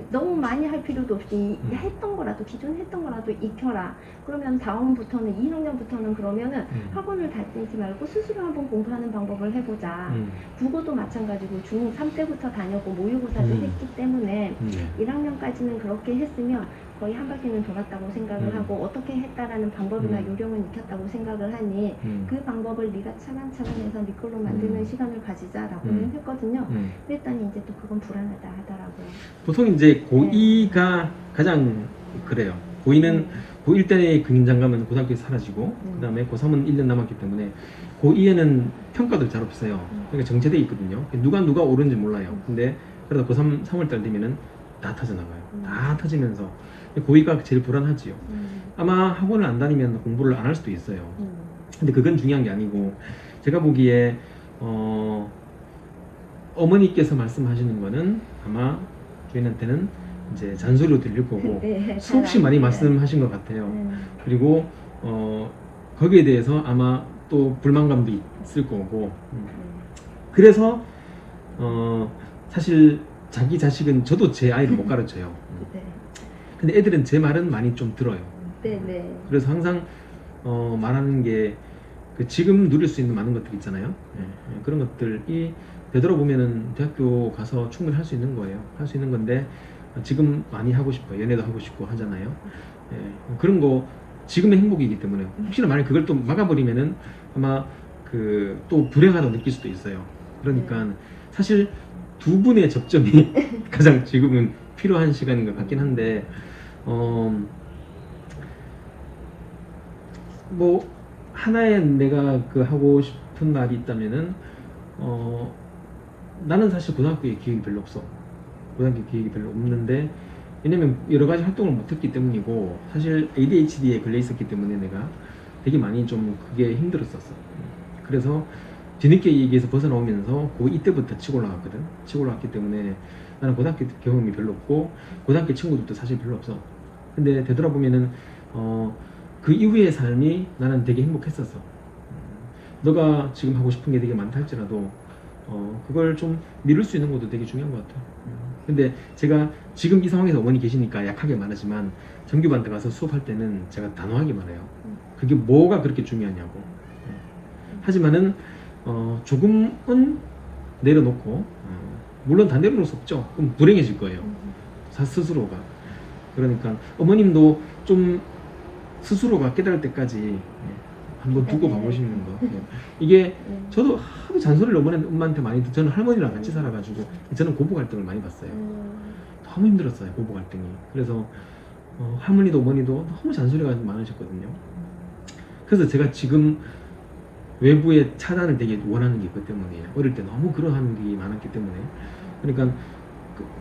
S3: 너무 많이 할 필요도 없이 했던 거라도 기존 했던 거라도 익혀라. 그러면 다음부터는 2학년부터는 그러면은 학원을 다니지 말고 스스로 한번 공부하는 방법을 해보자. 국어도 마찬가지고 중3 때부터 다녔고 모의고사도 했기 때문에 1학년까지는 그렇게 했으면 거의 한 바퀴는 돌았다고 생각을 하고 어떻게 했다라는 방법이나 요령은 익혔다고 생각을 하니 그 방법을 네가 차근차근해서 네 걸로 만드는 시간을 가지자라고는 했거든요. 그랬더니 이제 또 그건 불안하다 하더라고요.
S1: 보통 이제 고2가 가장 그래요. 고2는 고1 때의 긴장감은 고등학교에 사라지고 그 다음에 고3은 1년 남았기 때문에 고2에는 평가도 잘 없어요. 그러니까 정체돼 있거든요. 누가 오른지 몰라요. 근데 그래도 고3 3월달 되면은 다 터져나가요. 다 터지면서 고2가 제일 불안하지요. 아마 학원을 안 다니면 공부를 안 할 수도 있어요. 근데 그건 중요한 게 아니고 제가 보기에 어머니께서 말씀하시는 거는 아마 저희한테는 이제 잔소리로 들릴 거고
S3: 네,
S1: 수없이 많이 말씀하신 것 같아요. 그리고 거기에 대해서 아마 또 불만감도 있을 거고 그래서 사실 자기 자식은 저도 제 아이를 못 가르쳐요.
S3: 네.
S1: 근데 애들은 제 말은 많이 좀 들어요.
S3: 네.
S1: 그래서 항상 말하는 게 그 지금 누릴 수 있는 많은 것들 있잖아요. 그런 것들이 되돌아보면은 대학교 가서 충분히 할 수 있는 거예요. 할 수 있는 건데 지금 많이 하고 싶어요. 연애도 하고 싶고 하잖아요. 그런 거 지금의 행복이기 때문에 혹시나 만약 그걸 또 막아버리면은 아마 그 또 불행하다고 느낄 수도 있어요. 그러니까 사실 두 분의 접점이 가장 지금은 필요한 시간인 것 같긴 한데 뭐 하나의 내가 그 하고 싶은 말이 있다면은 나는 사실 고등학교에 기억이 별로 없어. 고등학교 기억이 별로 없는데 왜냐면 여러 가지 활동을 못했기 때문이고 사실 ADHD에 걸려 있었기 때문에 내가 되게 많이 좀 그게 힘들었었어. 그래서 뒤늦게 얘기해서 벗어나오면서 고2 때부터 치고 올라갔거든. 치고 올라갔기 때문에 나는 고등학교 경험이 별로 없고 고등학교 친구들도 사실 별로 없어. 근데 되돌아보면은 그 이후의 삶이 나는 되게 행복했었어. 너가 지금 하고 싶은 게 되게 많다 할지라도 그걸 좀 미룰 수 있는 것도 되게 중요한 것 같아. 근데 제가 지금 이 상황에서 어머니 계시니까 약하게 말하지만 정규반 때 가서 수업할 때는 제가 단호하게 말해요. 그게 뭐가 그렇게 중요하냐고. 하지만은 조금은 내려놓고 물론 다 내려놓을 수 없죠. 그럼 불행해질 거예요. 스스로가. 그러니까 어머님도 좀 스스로가 깨달을 때까지 한번 두고 봐보시는 거. 이게 저도 하도 잔소리를 엄마한테 많이 듣고 저는 할머니랑 같이 살아가지고 저는 고부 갈등을 많이 봤어요. 너무 힘들었어요, 고부 갈등이. 그래서 할머니도 어머니도 너무 잔소리가 많으셨거든요. 그래서 제가 지금 외부의 차단을 되게 원하는 게 그것 때문이에요. 어릴 때 너무 그러한 게 많았기 때문에. 그러니까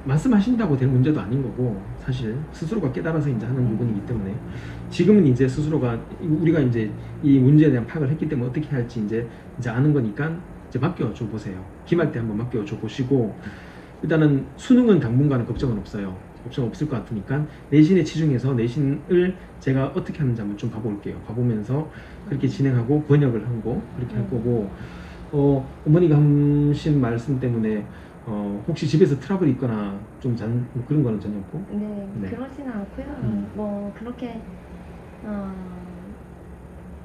S1: 말씀하신다고 될 문제도 아닌 거고 사실 스스로가 깨달아서 이제 하는 부분이기 때문에 지금은 이제 스스로가 우리가 이제 이 문제에 대한 파악을 했기 때문에 어떻게 해야 할지 이제 아는 거니까 이제 맡겨줘 보세요. 기말 때 한번 맡겨줘 보시고 일단은 수능은 당분간은 걱정은 없어요. 걱정 없을 것 같으니까 내신에 치중해서 내신을 제가 어떻게 하는지 한번 좀 봐볼게요. 봐보면서 그렇게 진행하고 번역을 하고 그렇게 할 거고 어머니가 하신 말씀 때문에 혹시 집에서 트러블이 있거나 좀 뭐 그런 거는 전혀 없고?
S3: 네. 그러지는 않고요. 뭐 그렇게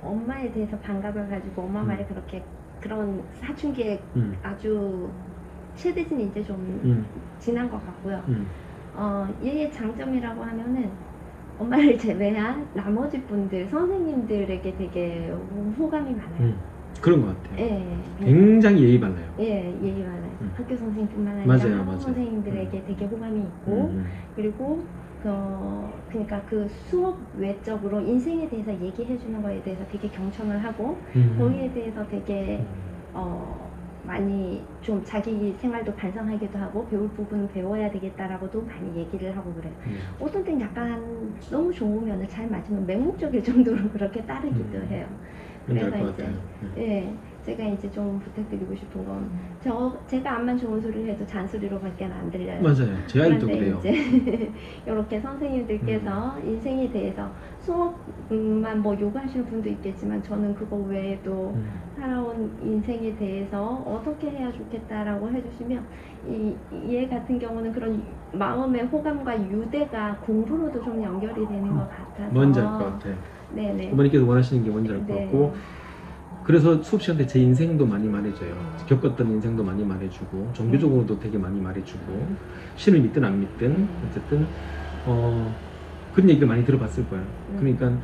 S3: 엄마에 대해서 반감을 가지고 엄마 말에 그렇게 그런 사춘기에 아주 최대진 이제 좀 지난 것 같고요. 얘의 장점이라고 하면은 엄마를 제외한 나머지 분들 선생님들에게 되게 호감이 많아요.
S1: 그런 것 같아요.
S3: 예.
S1: 굉장히 예의 발라요.
S3: 예, 예의 많아요. 학교 선생님뿐만 아니라
S1: 맞아요,
S3: 학원
S1: 맞아요.
S3: 선생님들에게 되게 호감이 있고 그리고 그러니까 그 수업 외적으로 인생에 대해서 얘기해 주는 거에 대해서 되게 경청을 하고 거기에 대해서 되게 많이 좀 자기 생활도 반성하기도 하고 배울 부분은 배워야 되겠다라고도 많이 얘기를 하고 그래요. 어떤 때는 약간 너무 좋으면 잘 맞으면 맹목적일 정도로 그렇게 따르기도 해요. 그래서 이제 예, 제가 이제 좀 부탁드리고 싶은 건 제가 암만 좋은 소리를 해도 잔소리로밖에 안 들려요.
S1: 맞아요. 제 아이도
S3: 그런데
S1: 그래요.
S3: 이제 이렇게 선생님들께서 인생에 대해서 수업만 뭐 요구하시는 분도 있겠지만 저는 그거 외에도 살아온 인생에 대해서 어떻게 해야 좋겠다라고 해주시면 얘 같은 경우는 그런 마음의 호감과 유대가 공부로도 좀 연결이 되는 것 같아서
S1: 뭔지 알 것 같아요.
S3: 네네.
S1: 어머니께서 원하시는 게 뭔지 알 것 같고 그래서 수업 시간 때 제 인생도 많이 말해줘요. 겪었던 인생도 많이 말해주고 종교적으로도 되게 많이 말해주고 신을 믿든 안 믿든 어쨌든 그런 얘기를 많이 들어봤을 거야. 그러니까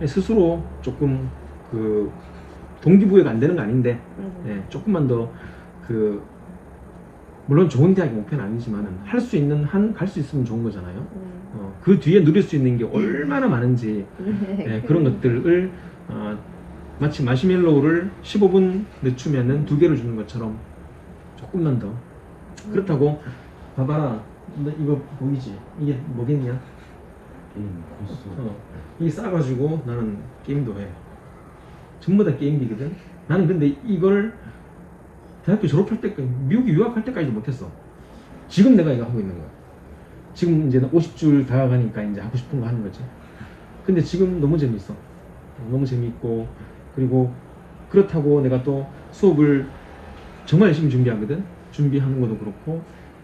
S1: 스스로 조금 그 동기부여가 안 되는 거 아닌데 예, 조금만 더 그 물론 좋은 대학이 목표는 아니지만 할 수 있는 한 갈 수 있으면 좋은 거잖아요. 그 뒤에 누릴 수 있는 게 얼마나 많은지 예, 그런 것들을 마치 마시멜로우를 15분 늦추면은 2개를 주는 것처럼 조금만 더 그렇다고 봐봐. 너 이거 보이지? 이게 뭐겠냐?
S2: 콘솔.
S1: 이게 싸가지고 나는 게임도 해. 전부 다 게임기거든. 나는 근데 이걸 대학교 졸업할 때까지, 미국에 유학할 때까지도 못했어. 지금 내가 이거 하고 있는 거야. 지금 이제 50줄 다가가니까 이제 하고 싶은 거 하는 거지. 근데 지금 너무 재밌어. 너무 재밌고, 그리고 그렇다고 내가 또 수업을 정말 열심히 준비하거든. 준비하는 것도 그렇고,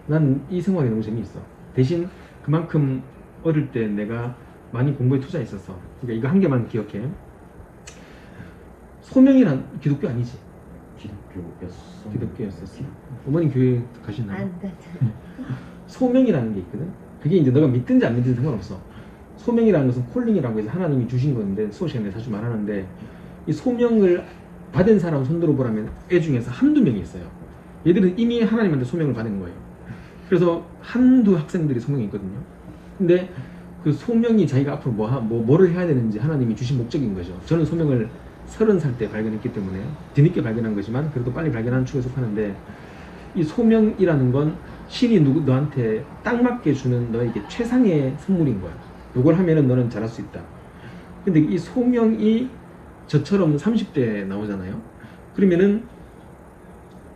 S1: 난 이 생활이 너무 재미있어. 대신 그만큼 어릴 때 내가 많이 공부에 투자했었어. 그러니까 이거 한 개만 기억해. 소명이란 기독교 아니지? 기독교였었어. 어머니 교회 가시나요?
S3: 안 돼.
S1: 소명이라는 게 있거든. 그게 이제 너가 믿든지 안 믿든지 상관없어. 소명이라는 것은 콜링이라고 해서 하나님이 주신 건데, 수업 시간에 자주 말하는데, 이 소명을 받은 사람 손 들어보라면 애 중에서 한두 명이 있어요. 얘들은 이미 하나님한테 소명을 받은 거예요. 그래서 한두 학생들이 소명이 있거든요. 근데 그 소명이 자기가 앞으로 뭐를 해야 되는지 하나님이 주신 목적인 거죠. 저는 소명을 30살 때 발견했기 때문에 뒤늦게 발견한 거지만 그래도 빨리 발견한 축에 속하는데, 이 소명이라는 건 신이 너한테 딱 맞게 주는 너에게 최상의 선물인 거야. 이걸 하면은 너는 잘할 수 있다. 근데 이 소명이 저처럼 30대에 나오잖아요. 그러면은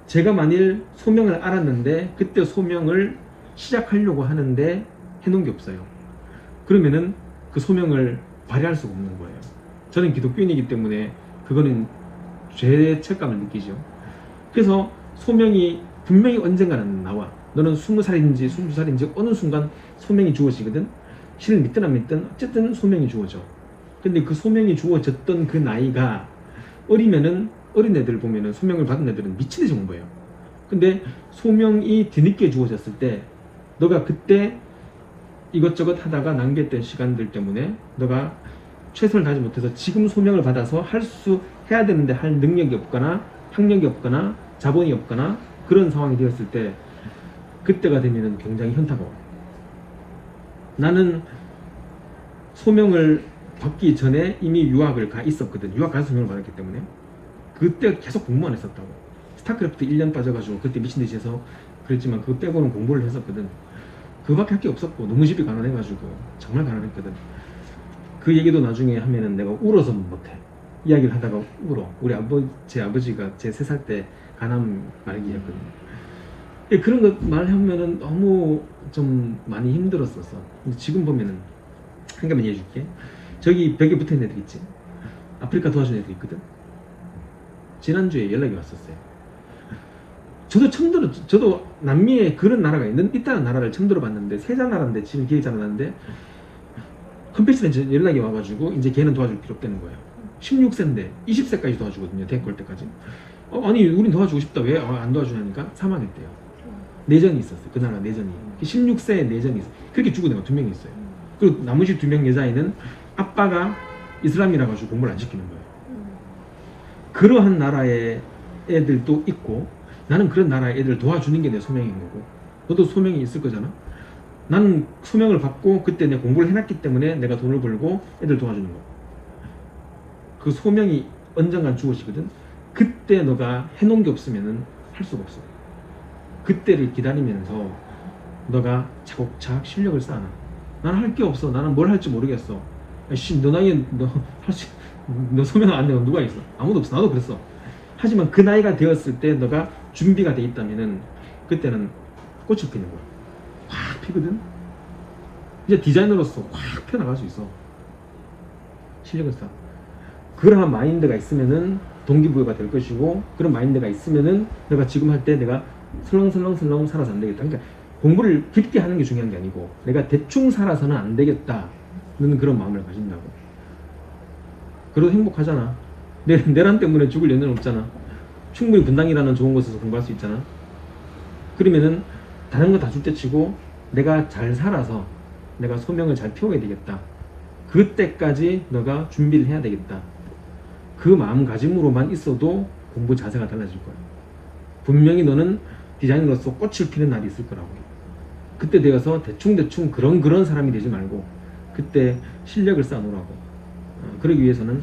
S1: 제가 만일 소명을 알았는데 그때 소명을 시작하려고 하는데 해놓은 게 없어요. 그러면은 그 소명을 발휘할 수가 없는 거예요. 저는 기독교인이기 때문에 그거는 죄책감을 느끼죠. 그래서 소명이 분명히 언젠가는 나와. 너는 20살인지 22살인지 어느 순간 소명이 주어지거든. 신을 믿든 안 믿든 어쨌든 소명이 주어져. 근데 그 소명이 주어졌던 그 나이가 어리면은, 어린 애들 보면은 소명을 받은 애들은 미친듯이 공부해요. 근데 소명이 뒤늦게 주어졌을 때 너가 그때 이것저것 하다가 낭비했던 시간들 때문에 너가 최선을 다하지 못해서 지금 소명을 받아서 해야 되는데 할 능력이 없거나 학력이 없거나 자본이 없거나 그런 상황이 되었을 때, 그때가 되면은 굉장히 현타가 와요. 나는 소명을 받기 전에 이미 유학을 가 있었거든. 유학 가서 소명을 받았기 때문에. 그때 계속 공부만 했었다고. 스타크래프트 1년 빠져가지고 그때 미친듯이 해서 그랬지만 그거 빼고는 공부를 했었거든. 그거밖에 할 게 없었고 너무 집이 가난해가지고 정말 가난했거든. 그 얘기도 나중에 하면은 내가 울어서 못해. 이야기를 하다가 울어. 제 아버지가 제 3살 때 가난 말기였거든요. 그런 것 말하면은 너무 좀 많이 힘들었었어. 근데 지금 보면은 한 가지 얘기해줄게. 저기 벽에 붙어있는 애들 있지? 아프리카 도와준 애들 있거든? 지난주에 연락이 왔었어요. 저도 남미에 그런 나라가 있다는 나라를 처음 들어봤는데, 세자 나라인데 지금 기억이 잘 안 나는데, 컴퓨터에 연락이 와가지고 이제 걔는 도와줄 필요 없다는 거예요. 16세인데 20세까지 도와주거든요. 대학 갈 때까지. 아니 우린 도와주고 싶다. 왜 안 도와주냐니까 사망했대요. 내전이 있었어요. 그 나라 내전이. 16세에 내전이 있어요. 그렇게 죽은 애가 2명이 있어요. 그리고 나머지 2명 여자애는 아빠가 이슬람이라 가지고 공부를 안 시키는 거예요. 그러한 나라의 애들도 있고, 나는 그런 나라의 애들을 도와주는 게 내 소명인 거고, 너도 소명이 있을 거잖아. 나는 소명을 받고 그때 내 공부를 해놨기 때문에 내가 돈을 벌고 애들 도와주는 거. 그 소명이 언젠간 주어지거든. 그때 너가 해놓은 게 없으면은 할 수가 없어. 그때를 기다리면서 너가 차곡차곡 실력을 쌓아. 나는 할 게 없어. 나는 뭘 할지 모르겠어. 너 나이에 너 소명 안 내고 누가 있어? 아무도 없어. 나도 그랬어. 하지만 그 나이가 되었을 때 너가 준비가 돼 있다면은 그때는 꽃을 피는 거야. 확 피거든. 이제 디자이너로서 확 펴나갈 수 있어. 실력을 쌓아. 그러한 마인드가 있으면은 동기부여가 될 것이고, 그런 마인드가 있으면은 내가 지금 할 때 내가 슬렁슬렁 살아서 안 되겠다. 그러니까 공부를 깊게 하는 게 중요한 게 아니고 내가 대충 살아서는 안 되겠다는 그런 마음을 가진다고. 그래도 행복하잖아. 내란 때문에 죽을 연애는 없잖아. 충분히 분당이라는 좋은 곳에서 공부할 수 있잖아. 그러면은 다른 거 다 줄때치고 내가 잘 살아서 내가 소명을 잘 피워야 되겠다. 그때까지 너가 준비를 해야 되겠다. 그 마음가짐으로만 있어도 공부 자세가 달라질 거야. 분명히 너는 디자이너로서 꽃을 피는 날이 있을 거라고. 그때 되어서 대충 그런 사람이 되지 말고 그때 실력을 쌓아놓으라고. 그러기 위해서는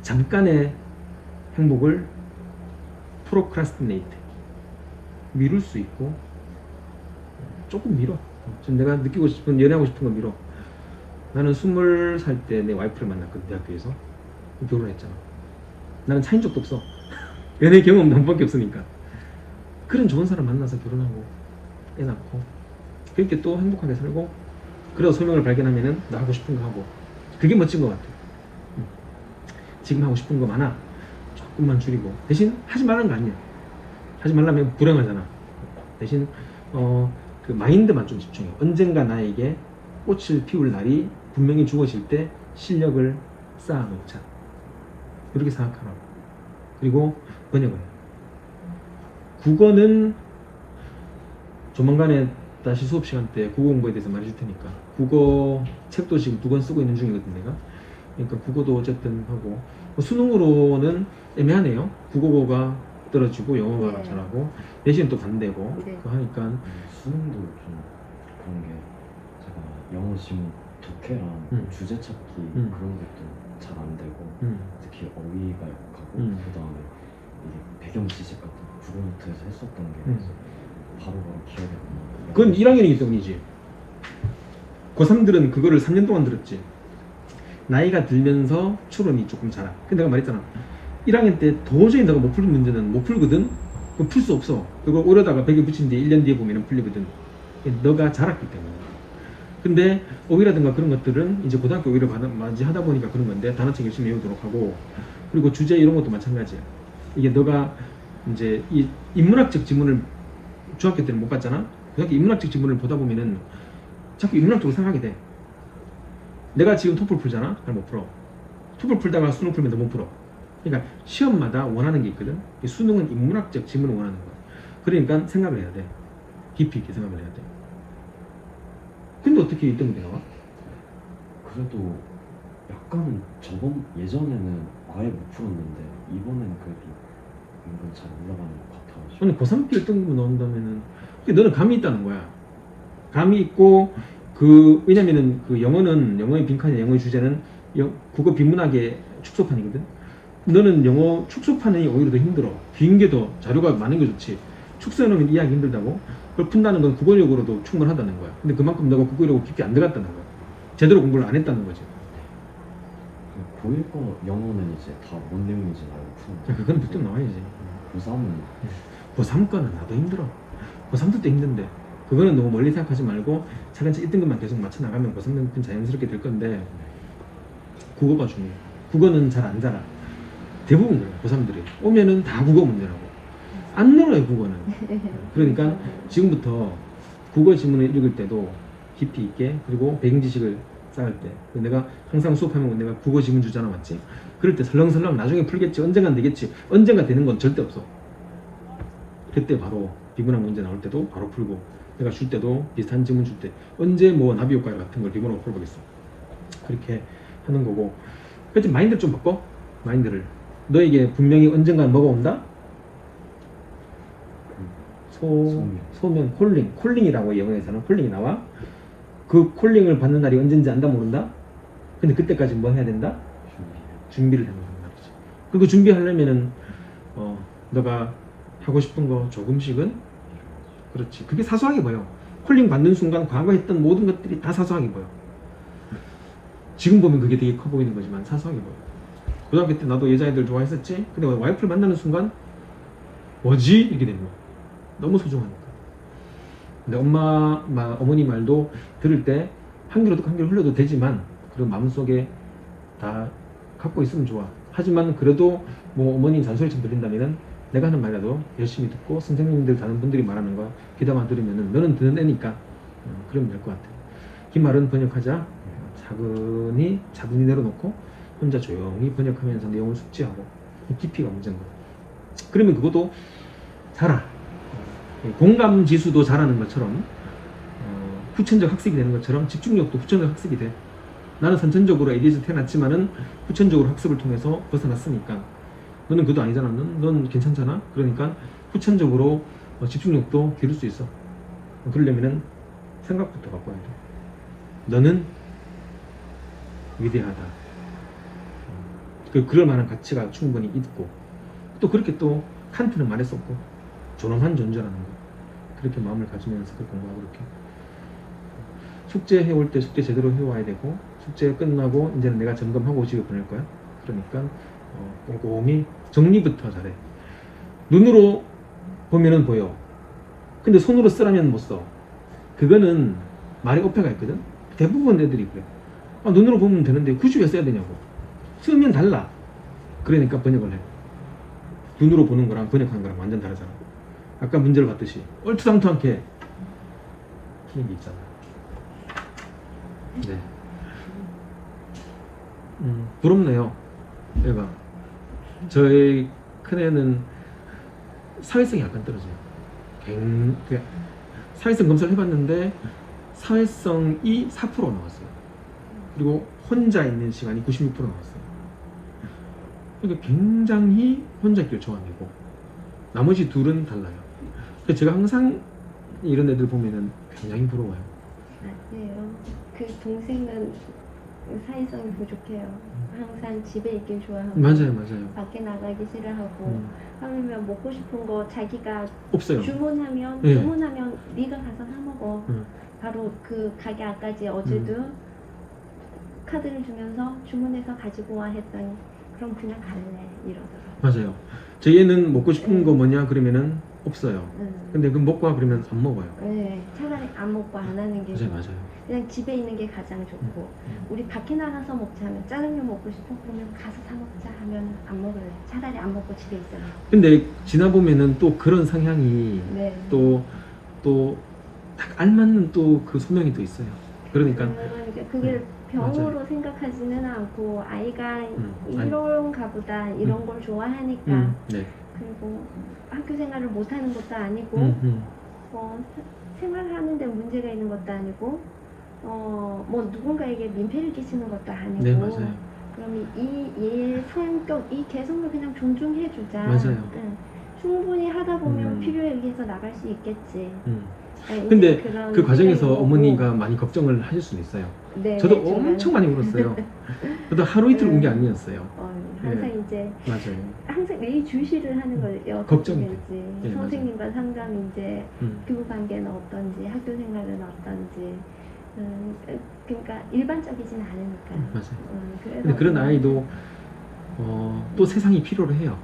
S1: 잠깐의 행복을 프로크라스티네이트, 미룰 수 있고 조금 미뤄. 지금 내가 느끼고 싶은, 연애하고 싶은 거 미뤄. 나는 20살 때 내 와이프를 만났거든. 대학교에서 결혼했잖아. 나는 차인 적도 없어. 연애 경험도 한 번밖에 없으니까. 그런 좋은 사람 만나서 결혼하고 애 낳고 그렇게 또 행복하게 살고, 그래서 소명을 발견하면은 나 하고 싶은 거 하고. 그게 멋진 것 같아. 지금 하고 싶은 거 많아. 조금만 줄이고. 대신 하지 말라는 거 아니야. 하지 말라면 불행하잖아. 대신 그 마인드만 좀 집중해. 언젠가 나에게 꽃을 피울 날이 분명히 주어질 때 실력을 쌓아놓자. 이렇게 생각하라고. 그리고 번역을 해. 국어는 조만간에 다시 수업 시간 때 국어 공부에 대해서 말해줄 테니까. 국어 책도 지금 2권 쓰고 있는 중이거든 내가. 그러니까 국어도 어쨌든 하고, 수능으로는 애매하네요. 국어가 떨어지고 영어가
S3: 네.
S1: 잘하고 내신은 또 반대고.
S3: 네.
S1: 그거 하니까
S2: 수능도 좀 그런 게, 제가 영어 지문 독해랑 주제 찾기 그런 것도 잘 안 되고, 특히 어휘가 약하고, 그 다음에 이게 배경 지식 같은 거 구글노트에서 했었던 게 바로 기억이 안 나요.
S1: 그건 1학년이기 때문이지. 고3들은 그거를 3년 동안 들었지. 나이가 들면서 추론이 조금 자라. 근데 내가 말했잖아. 1학년 때 도저히 내가 못 풀는 문제는 못 풀거든. 풀 수 없어. 그걸 오려다가 벽에 붙인 뒤에 1년 뒤에 보면 풀리거든. 너가 자랐기 때문에. 근데 어휘라든가 그런 것들은 이제 고등학교 어휘를 맞이하다 보니까 그런 건데, 단어책 열심히 외우도록 하고, 그리고 주제 이런 것도 마찬가지야. 이게 너가 이제 이 인문학적 지문을 중학교 때는 못 봤잖아. 고등학교 인문학적 지문을 보다 보면은 자꾸 인문학적으로 생각하게 돼. 내가 지금 토플 풀잖아. 잘 못 풀어. 토플 풀다가 수능 풀면 너 못 풀어. 그러니까 시험마다 원하는 게 있거든. 수능은 인문학적 지문을 원하는 거야. 그러니까 생각을 해야 돼. 깊이 있게 생각을 해야 돼. 근데 어떻게 1등급이 나와?
S2: 그래도 약간은 예전에는 아예 못 풀었는데 이번에는 그래도 은근 잘 올라가는 것 같아가지고.
S1: 아니 고3 때 1등급 나온다면은 너는 감이 있다는 거야. 감이 있고, 왜냐면은 그 영어의 빈칸이나 영어의 주제는 국어 비문학의 축소판이거든. 너는 영어 축소판이 오히려 더 힘들어. 긴 게 더 자료가 많은 게 좋지. 축소해놓으면 이해하기 힘들다고. 그걸 푼다는 건 국어력으로도 충분하다는 거야. 근데 그만큼 너가 국어력으로 깊이 안 들어갔다는 거야. 제대로 공부를 안 했다는 거지.
S2: 고1 거 영어는 이제 다 뭔 내용인지 알고 푸는데,
S1: 그건 부쩍 나와야지.
S2: 고3은
S1: 고3 거는 나도 힘들어. 고3도 때 힘든데. 그거는 너무 멀리 생각하지 말고 차근차근 1등급만 계속 맞춰 나가면 고3은 자연스럽게 될 건데, 국어가 중요해. 국어는 잘 안 자라. 대부분 그래. 고3들이 오면은 다 국어 문제라고. 안 늘어요 국어는. 그러니까 지금부터 국어 지문을 읽을 때도 깊이 있게, 그리고 배경 지식을 쌓을 때, 내가 항상 수업하면 내가 국어 지문 주잖아, 맞지? 그럴 때 설렁설렁 나중에 풀겠지, 언젠간 되겠지, 언젠가 되는 건 절대 없어. 그때 바로 비문학 문제 나올 때도 바로 풀고, 내가 줄 때도 비슷한 지문 줄 때 언제 뭐 나비 효과 같은 걸 비문학으로 풀어보겠어. 그렇게 하는 거고. 그래서 마인드를 좀 바꿔. 마인드를. 너에게 분명히 언젠간 뭐가 온다? 소명, 콜링이라고 영어에서는 콜링이 나와. 그 콜링을 받는 날이 언젠지 안다 모른다? 근데 그때까지 뭐 해야 된다? 준비를 해놓는 말이지. 그리고 준비하려면은 너가 하고 싶은 거 조금씩은, 그렇지, 그게 사소하게 보여. 콜링 받는 순간 과거 했던 모든 것들이 다 사소하게 보여. 지금 보면 그게 되게 커 보이는 거지만 사소하게 보여. 고등학교 때 나도 여자애들 좋아했었지. 근데 와이프를 만나는 순간 뭐지? 이렇게 되는 거야. 너무 소중하니까. 근데 어머니 말도 들을 때 한 귀로 듣고 한 귀로 흘려도 되지만, 그리고 마음속에 다 갖고 있으면 좋아. 하지만 그래도 뭐 어머니 잔소리처럼 들린다면은 내가 하는 말이라도 열심히 듣고, 선생님들 다른 분들이 말하는 거 귀담아 들으면은 너는 듣는 애니까 그러면 될 것 같아. 긴 말은 번역하자. 차분히 내려놓고 혼자 조용히 번역하면서 내용을 숙지하고, 깊이가 문제인 거야. 그러면 그것도 자라. 공감 지수도 자라는 것처럼 후천적 학습이 되는 것처럼 집중력도 후천적 학습이 돼. 나는 선천적으로 ADHD 태어났지만은 후천적으로 학습을 통해서 벗어났으니까 너는 그것도 아니잖아. 넌 괜찮잖아. 그러니까 후천적으로 집중력도 기를 수 있어. 그러려면은 생각부터 바꿔야 돼. 너는 위대하다. 그럴 만한 가치가 충분히 있고 또 그렇게 또 칸트는 말했었고 존엄한 존재라는 거 그렇게 마음을 가지면서 그 공부하고 이렇게 숙제 해올 때 숙제 제대로 해와야 되고 숙제 끝나고 이제는 내가 점검하고 집에 보낼 거야. 그러니까 꼼꼼히 정리부터 잘해. 눈으로 보면은 보여. 근데 손으로 쓰라면 못 써. 그거는 말에 어폐가 있거든. 대부분 애들이 그래. 눈으로 보면 되는데 굳이 왜 써야 되냐고. 쓰면 달라. 그러니까 번역을 해. 눈으로 보는 거랑 번역하는 거랑 완전 다르잖아. 아까 문제를 봤듯이 얼토당토않게 하는 게 있잖아. 네. 부럽네요. 얘가. 저희 큰애는 사회성이 약간 떨어져요. 사회성 검사를 해봤는데 사회성이 4% 나왔어요. 그리고 혼자 있는 시간이 96% 나왔어요. 그러니까 굉장히 혼자 있기를 좋아하고 나머지 둘은 달라요. 그래서 제가 항상 이런 애들 보면은 굉장히 부러워요.
S3: 맞아요. 그 동생은 사회성이 부족해요. 항상 집에 있길 좋아하고
S1: 맞아요.
S3: 밖에 나가기 싫어하고 하면 먹고 싶은 거 자기가
S1: 없어요.
S3: 주문하면
S1: 네.
S3: 네가 가서 사 먹어. 바로 그 가게 앞까지 어제도 카드를 주면서 주문해서 가지고 와 했더니 그럼 그냥 갈래 이러더라고요.
S1: 맞아요. 제 얘는 먹고 싶은 거 뭐냐 그러면은 없어요. 근데 그 먹고 와 그러면 안 먹어요.
S3: 네, 차라리 안 먹고 안 하는 게
S1: 맞아요.
S3: 그냥 집에 있는 게 가장 좋고 우리 밖에 나가서 먹자 하면 짜장면 먹고 싶어 그러면 가서 사 먹자 하면 안 먹을래. 차라리 안 먹고 집에 있어요.
S1: 근데 지나 보면은 또 그런 성향이
S3: 네.
S1: 또 딱 알맞는 또 그 소명이 또 있어요. 그러니까
S3: 그게 병으로
S1: 맞아요.
S3: 생각하지는 않고 아이가
S1: 아니.
S3: 이런가 보다 이런 걸 좋아하니까
S1: 네.
S3: 그리고 학교 생활을 못하는 것도 아니고 생활하는데 문제가 있는 것도 아니고 뭐 누군가에게 민폐를 끼치는 것도 아니고
S1: 네, 맞아요.
S3: 그럼 얘의 성격, 이 개성을 그냥 존중해주자.
S1: 맞아요.
S3: 충분히 하다 보면
S1: 음.
S3: 필요에 의해서 나갈 수 있겠지.
S1: 근데
S3: 그런
S1: 그 과정에서
S3: 생각이
S1: 어머니가
S3: 오고.
S1: 많이 걱정을 하실 수는 있어요.
S3: 네,
S1: 저도
S3: 네,
S1: 엄청 많이 울었어요. 저도 하루 이틀 운 게 아니었어요.
S3: 항상
S1: 예.
S3: 이제
S1: 맞아요.
S3: 항상 내 주시를 하는 거예요.
S1: 걱정이 예,
S3: 선생님과 상담 이제
S1: 음.
S3: 교우 관계는 어떤지, 학교 생활은 어떤지. 그러니까 일반적이진 않으니까.
S1: 맞아요.
S3: 그래서
S1: 근데 그런 아이도 또 세상이 필요로 해요.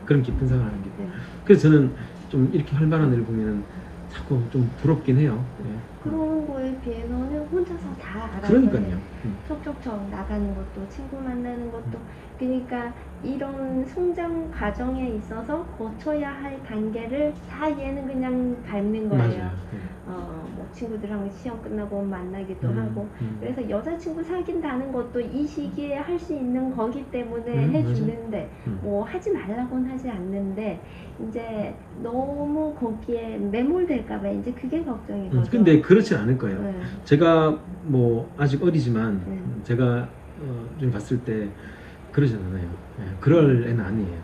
S1: 그런 깊은 생각을 하는 게.
S3: 네.
S1: 그래서 저는 좀 이렇게 활발한 애를 보면 자꾸 좀 부럽긴 해요. 예.
S3: 그런 거에 비해서는 혼자서 다 알아서
S1: 그러니까요.
S3: 척척척 나가는 것도 친구 만나는 것도 그러니까 이런 성장 과정에 있어서 거쳐야 할 단계를 다 얘는 그냥 밟는 거예요.
S1: 맞아요.
S3: 뭐 친구들하고 시험 끝나고 만나기도 하고 그래서 여자친구 사귄다는 것도 이 시기에 할 수 있는 거기 때문에 해주는데 뭐 하지 말라고는 하지 않는데 이제 너무 거기에 매몰될까봐 이제 그게 걱정이거든요.
S1: 근데 그렇진 않을 거예요.
S3: 네.
S1: 제가 뭐 아직 어리지만
S3: 네.
S1: 제가 좀 봤을 때 그러진 않아요. 예, 그럴 애는 아니에요.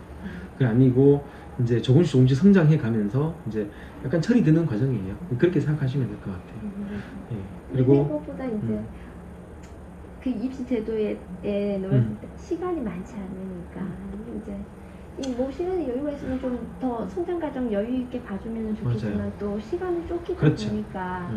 S1: 그 아니고 이제 조금씩 성장해 가면서 이제 약간 철이 드는 과정이에요. 그렇게 생각하시면 될 것 같아요. 예, 그리고
S3: 그것보다 이제 그 입시 제도에 놓을 시간이 많지 않으니까 이제 이 뭐 시간에 여유가 있으면 좀 더 성장 과정 여유 있게 봐주면 좋겠지만
S1: 맞아요.
S3: 또 시간이 쫓기다
S1: 그렇죠.
S3: 보니까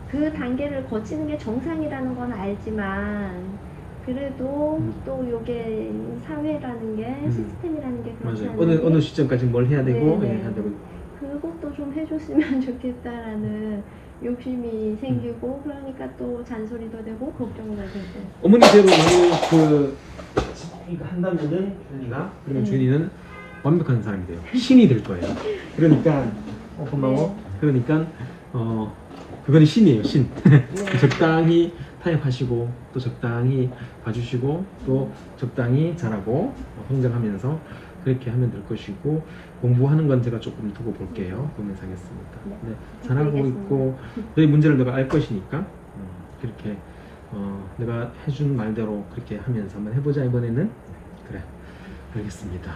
S3: 그 단계를 거치는 게 정상이라는 건 알지만 그래도 또 요게 사회라는 게 시스템이라는 게 그렇지
S1: 맞아요.
S3: 않은데
S1: 어느 시점까지 뭘 해야 되고
S3: 네네.
S1: 해야 되고
S3: 그것도 좀 해줬으면 좋겠다라는 욕심이 생기고 그러니까 또 잔소리도 되고 걱정도 되고
S1: 어머니대로 만약 이거 한다면은 주인이가 그러면 주인이는 완벽한 사람이 돼요. 신이 될 거예요. 그러니까 고마워.
S3: 네.
S1: 그러니까 그거는 신이에요. 신.
S3: 네.
S1: 적당히 타협하시고 또 적당히 봐주시고 또 적당히 잘하고 성장하면서 그렇게 하면 될 것이고 공부하는 건 제가 조금 두고 볼게요. 보면서 하겠습니다.
S3: 네,
S1: 네, 잘하고
S3: 알겠습니다.
S1: 있고 너희 문제를 내가 알 것이니까 그렇게 내가 해준 말대로 그렇게 하면서 한번 해보자 이번에는. 그래, 알겠습니다.